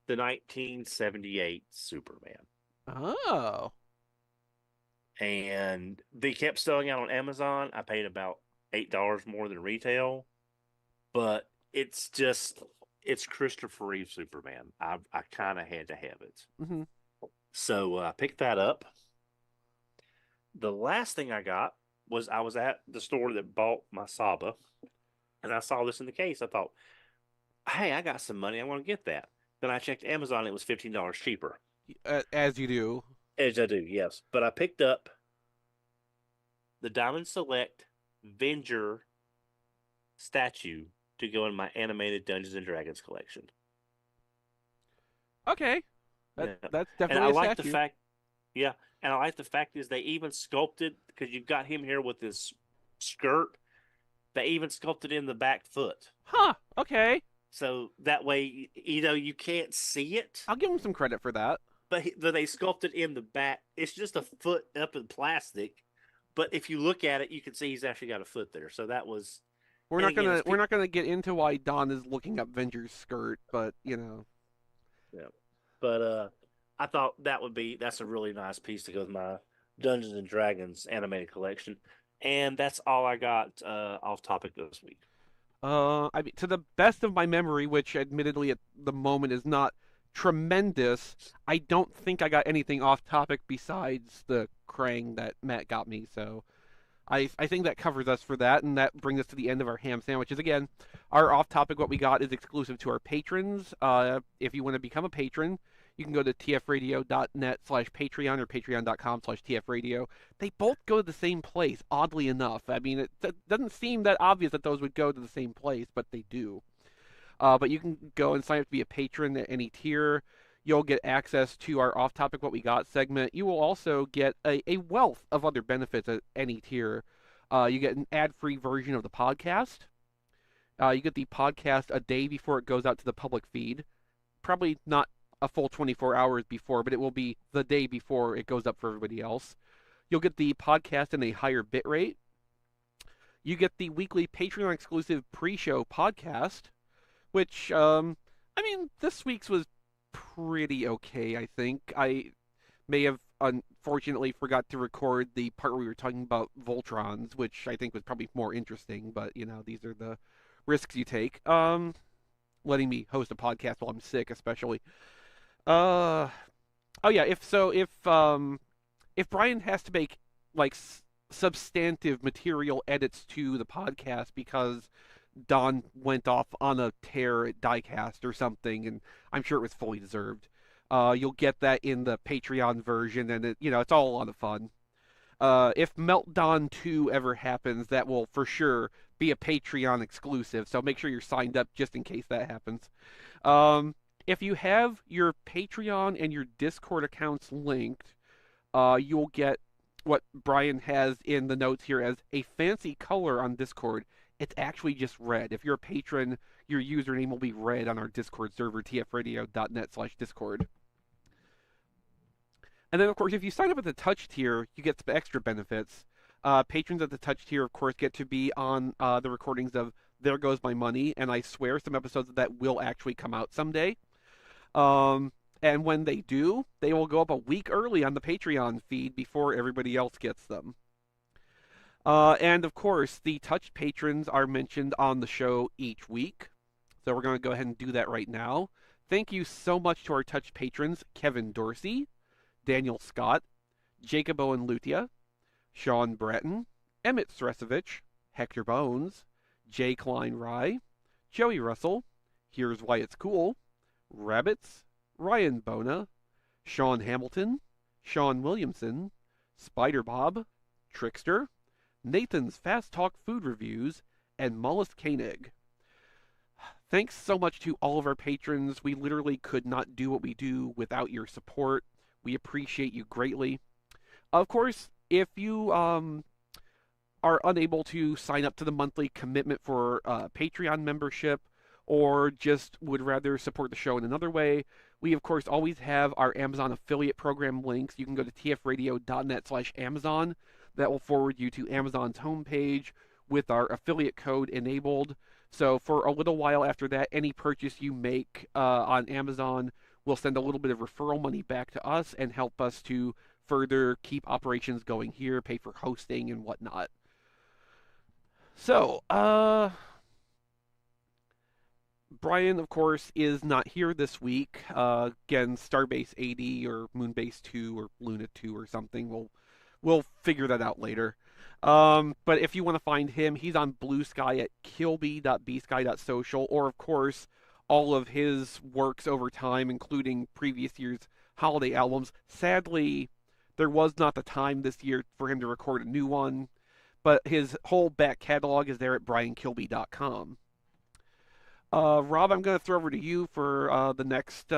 the 1978 Superman. Oh. And they kept selling out on Amazon. I paid about $8 more than retail. But it's just, it's Christopher Reeve Superman. I kind of had to have it. Mm-hmm. So I picked that up. The last thing I got was I was at the store that bought my Saba, and I saw this in the case. I thought, hey, I got some money. I want to get that. Then I checked Amazon. It was $15 cheaper. As you do. As I do, yes. But I picked up the Diamond Select Venger statue to go in my animated Dungeons and Dragons collection. Okay. Yeah. That's And definitely I a like statue. the fact, yeah, and I like the fact is they even sculpted, because you've got him here with his skirt, they even sculpted in the back foot. Huh, okay. So that way, you can't see it, I'll give him some credit for that. but they sculpted in the back. It's just a foot up in plastic, but if you look at it, you can see he's actually got a foot there. So that was... We're And not again, gonna get into why Don is looking up Venger's skirt, but Yeah. But I thought that's a really nice piece to go with my Dungeons and Dragons animated collection. And that's all I got off topic this week. I mean, to the best of my memory, which admittedly at the moment is not tremendous, I don't think I got anything off topic besides the Krang that Matt got me. So I think that covers us for that, and that brings us to the end of our ham sandwiches. Again, our off topic, what we got, is exclusive to our patrons. If you want to become a patron, you can go to tfradio.net/Patreon or patreon.com/tfradio. They both go to the same place, oddly enough. I mean, it doesn't seem that obvious that those would go to the same place, but they do. But you can go and sign up to be a patron at any tier. You'll get access to our Off Topic What We Got segment. You will also get a wealth of other benefits at any tier. You get an ad-free version of the podcast. You get the podcast a day before it goes out to the public feed. Probably not a full 24 hours before, but it will be the day before it goes up for everybody else. You'll get the podcast in a higher bit rate. You get the weekly Patreon-exclusive pre-show podcast, which, this week's was pretty okay, I think. I may have unfortunately forgot to record the part where we were talking about Voltrons, which I think was probably more interesting, but, these are the risks you take. Letting me host a podcast while I'm sick, especially. If Brian has to make, substantive material edits to the podcast because Don went off on a tear at Diecast or something, and I'm sure it was fully deserved. You'll get that in the Patreon version, and it's all a lot of fun. If Meltdown 2 ever happens, that will for sure be a Patreon exclusive, so make sure you're signed up just in case that happens. If you have your Patreon and your Discord accounts linked, you'll get what Brian has in the notes here as a fancy color on Discord. It's actually just red. If you're a patron, your username will be red on our Discord server, tfradio.net/Discord. And then, of course, if you sign up at the Touch tier, you get some extra benefits. Patrons at the Touch tier, of course, get to be on the recordings of There Goes My Money, and I swear some episodes of that will actually come out someday. And when they do, they will go up a week early on the Patreon feed before everybody else gets them. And of course, the Touch patrons are mentioned on the show each week. So we're going to go ahead and do that right now. Thank you so much to our Touch patrons, Kevin Dorsey, Daniel Scott, Jacob Owen Lutia, Sean Bratton, Emmett Sresovich, Hector Bones, Jay Klein Rye, Joey Russell, Here's Why It's Cool, Rabbits, Ryan Bona, Sean Hamilton, Sean Williamson, Spider Bob, Trickster, Nathan's Fast Talk Food Reviews, and Mollusk Koenig. Thanks so much to all of our patrons. We literally could not do what we do without your support. We appreciate you greatly. Of course, if you are unable to sign up to the monthly commitment for Patreon membership, or just would rather support the show in another way, we, of course, always have our Amazon affiliate program links. You can go to tfradio.net/Amazon. That will forward you to Amazon's homepage with our affiliate code enabled. So for a little while after that, any purchase you make on Amazon will send a little bit of referral money back to us and help us to further keep operations going here, pay for hosting and whatnot. Brian, of course, is not here this week. Again, Starbase 80 or Moonbase 2 or Luna 2 or something. We'll figure that out later. But if you want to find him, he's on Blue Sky at kilby.bsky.social, or of course, all of his works over time, including previous year's holiday albums. Sadly, there was not the time this year for him to record a new one, but his whole back catalog is there at briankilby.com. Rob, I'm going to throw over to you for the next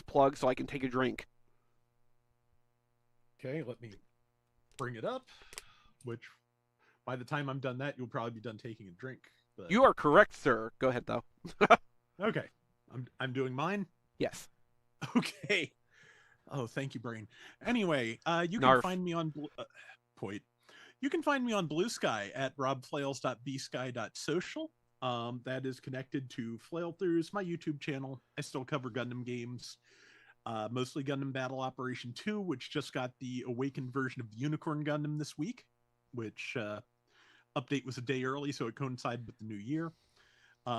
plug so I can take a drink. Okay, let me bring it up, which by the time I'm done that, you'll probably be done taking a drink. But... You are correct, sir. Go ahead, though. Okay, I'm doing mine? Yes. Okay. Oh, thank you, Brain. Anyway, you can Narf. find me on... You can find me on Blue Sky at robflails.bsky.social. That is connected to Flailthroughs, my YouTube channel. I still cover Gundam games, mostly Gundam Battle Operation 2, which just got the awakened version of the Unicorn Gundam this week, which update was a day early, so it coincided with the new year.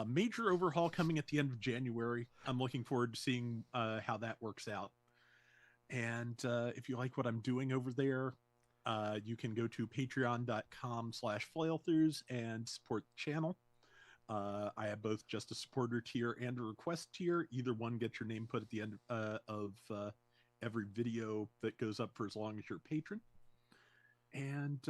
Major overhaul coming at the end of January. I'm looking forward to seeing how that works out. And if you like what I'm doing over there, you can go to patreon.com/flailthroughs and support the channel. I have both just a supporter tier and a request tier. Either one gets your name put at the end of every video that goes up for as long as you're a patron. And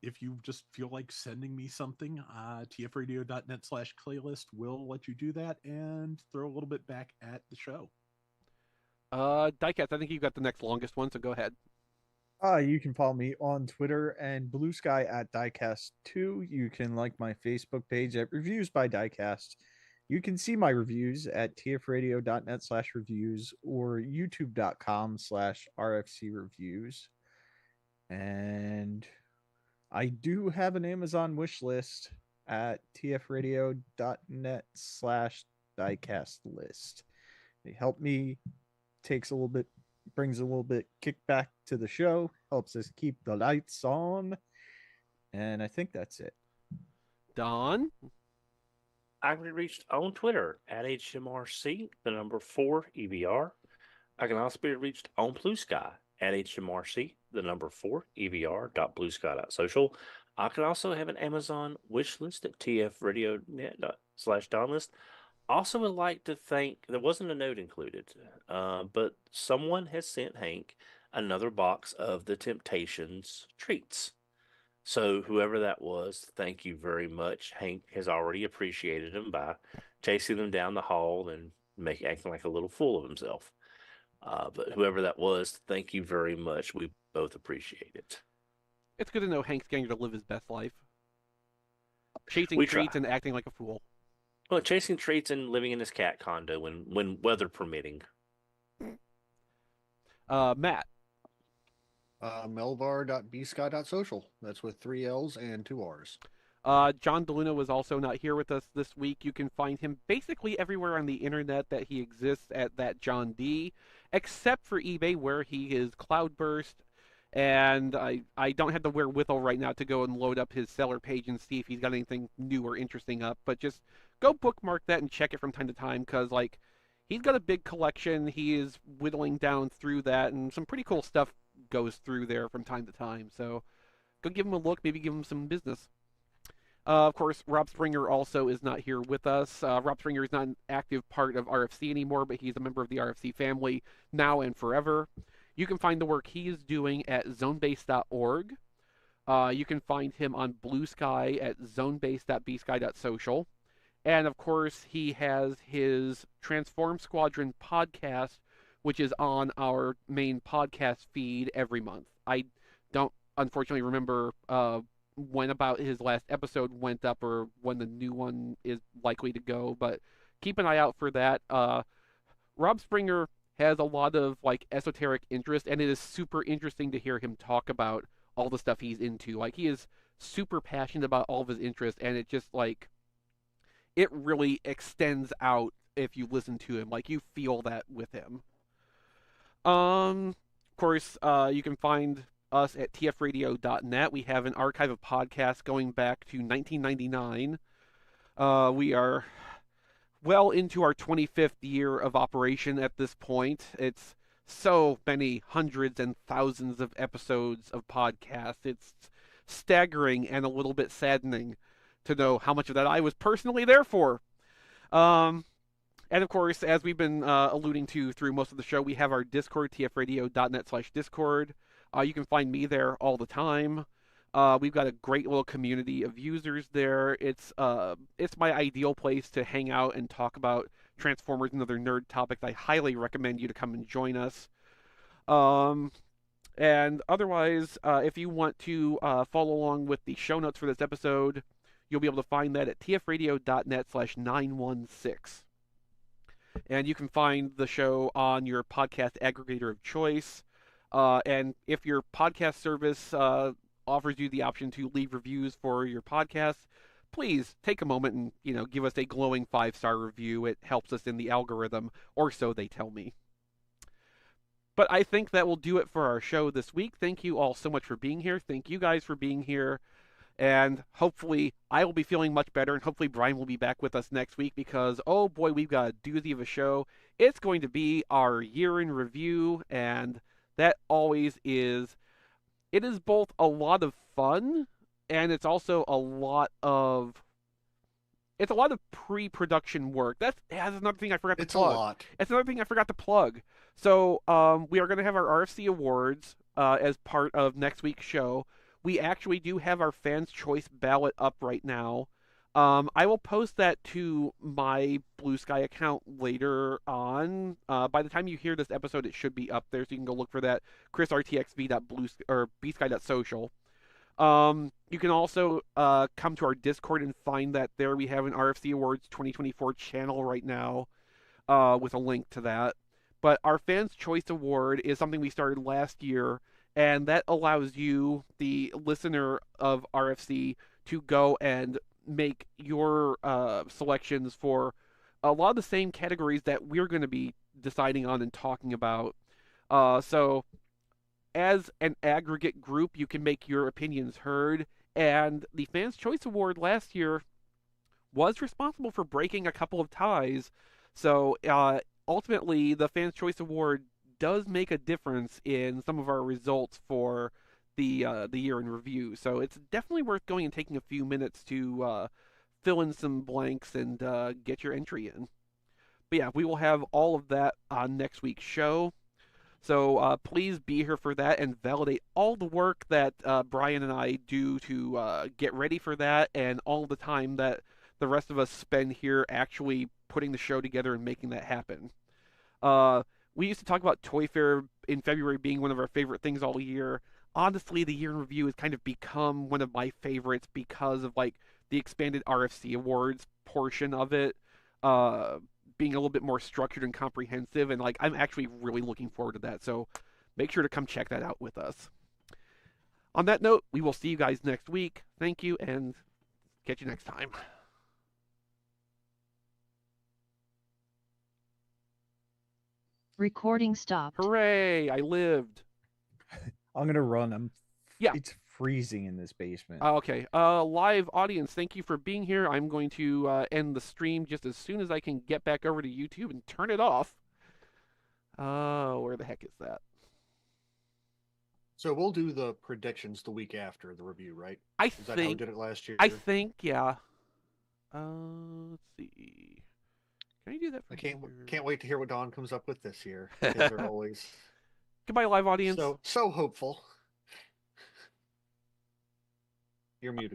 if you just feel like sending me something, tfradio.net/playlist will let you do that and throw a little bit back at the show. Diecast, I think you got the next longest one, so go ahead. You can follow me on Twitter and Blue Sky at Diecast2. You can like my Facebook page at Reviews by Diecast. You can see my reviews at tfradio.net/reviews or youtube.com/RFC Reviews. And I do have an Amazon wish list at tfradio.net/diecast list. They help me, brings a little bit kickback to the show, helps us keep the lights on, and I think that's it. Don? I can be reached on Twitter at HMRC, the number 4 EBR. I can also be reached on Blue Sky at HMRC, the number 4 EBR.bluesky.social. I can also have an Amazon wish list at tfradionet./downlist. Also would like to thank, there wasn't a note included, but someone has sent Hank another box of the Temptations treats. So whoever that was, thank you very much. Hank has already appreciated them by chasing them down the hall and acting like a little fool of himself. But whoever that was, thank you very much. We both appreciate it. It's good to know Hank's getting to live his best life. Chasing We treats try. and acting like a fool. Well, chasing treats and living in his cat condo when weather permitting. Matt? Melvar.bsky.social. That's with 3 L's and 2 R's. John DeLuna was also not here with us this week. You can find him basically everywhere on the internet that he exists at that John D, except for eBay, where he is Cloudburst. And I don't have the wherewithal right now to go and load up his seller page and see if he's got anything new or interesting up. But just go bookmark that and check it from time to time, because like he's got a big collection. He is whittling down through that, and some pretty cool stuff goes through there from time to time. So go give him a look, maybe give him some business. Of course, Rob Springer also is not here with us. Rob Springer is not an active part of RFC anymore, but he's a member of the RFC family now and forever. You can find the work he is doing at zonebase.org. You can find him on Blue Sky at zonebase.bsky.social. And of course, he has his Transform Squadron podcast, which is on our main podcast feed every month. I don't unfortunately remember when about his last episode went up or when the new one is likely to go, but keep an eye out for that. Rob Springer has a lot of like esoteric interest, and it is super interesting to hear him talk about all the stuff he's into. Like, he is super passionate about all of his interests, and it just like it really extends out if you listen to him. Like, you feel that with him. Of course, you can find us at tfradio.net. We have an archive of podcasts going back to 1999. well into our 25th year of operation at this point. It's so many hundreds and thousands of episodes of podcasts. It's staggering and a little bit saddening to know how much of that I was personally there for. And of course, as we've been alluding to through most of the show, we have our Discord, tfradio.net/Discord. You can find me there all the time. We've got a great little community of users there. It's my ideal place to hang out and talk about Transformers and other nerd topics. I highly recommend you to come and join us. And otherwise, if you want to follow along with the show notes for this episode, you'll be able to find that at tfradio.net/916. And you can find the show on your podcast aggregator of choice. And if your podcast service offers you the option to leave reviews for your podcast, please take a moment and give us a glowing 5-star review. It helps us in the algorithm, or so they tell me. But I think that will do it for our show this week. Thank you all so much for being here. Thank you guys for being here. And hopefully I will be feeling much better, and hopefully Brian will be back with us next week because, oh boy, we've got a doozy of a show. It's going to be our year in review, and that always is. It is both a lot of fun, and it's also a lot of pre-production work. That's another thing I forgot to plug. It's a lot. That's another thing I forgot to plug. So we are going to have our RFC Awards as part of next week's show. We actually do have our Fans' Choice ballot up right now. I will post that to my Blue Sky account later on. By the time you hear this episode, it should be up there, so you can go look for that. chrisrtxv.bsky.social. You can also come to our Discord and find that there. We have an RFC Awards 2024 channel right now with a link to that. But our Fans' Choice Award is something we started last year, and that allows you, the listener of RFC, to go and make your selections for a lot of the same categories that we're going to be deciding on and talking about. So as an aggregate group, you can make your opinions heard, and the Fans' Choice Award last year was responsible for breaking a couple of ties. So ultimately, the Fans' Choice Award does make a difference in some of our results for the year in review. So it's definitely worth going and taking a few minutes to fill in some blanks and get your entry in. But yeah, we will have all of that on next week's show. So please be here for that and validate all the work that Brian and I do to get ready for that, and all the time that the rest of us spend here actually putting the show together and making that happen. We used to talk about Toy Fair in February being one of our favorite things all year. Honestly, the year in review has kind of become one of my favorites because of the expanded RFC Awards portion of it being a little bit more structured and comprehensive, and I'm actually really looking forward to that. So make sure to come check that out with us. On that note, we will see you guys next week. Thank you, and catch you next time. Recording stopped. Hooray! I lived. I'm gonna run. Yeah. It's freezing in this basement. Okay. Live audience, thank you for being here. I'm going to end the stream just as soon as I can get back over to YouTube and turn it off. Where the heck is that? So we'll do the predictions the week after the review, right? Is that how we did it last year? I think, yeah. Let's see. Can you do that? I can't wait to hear what Don comes up with this year. They're always goodbye, live audience. So hopeful. You're muted.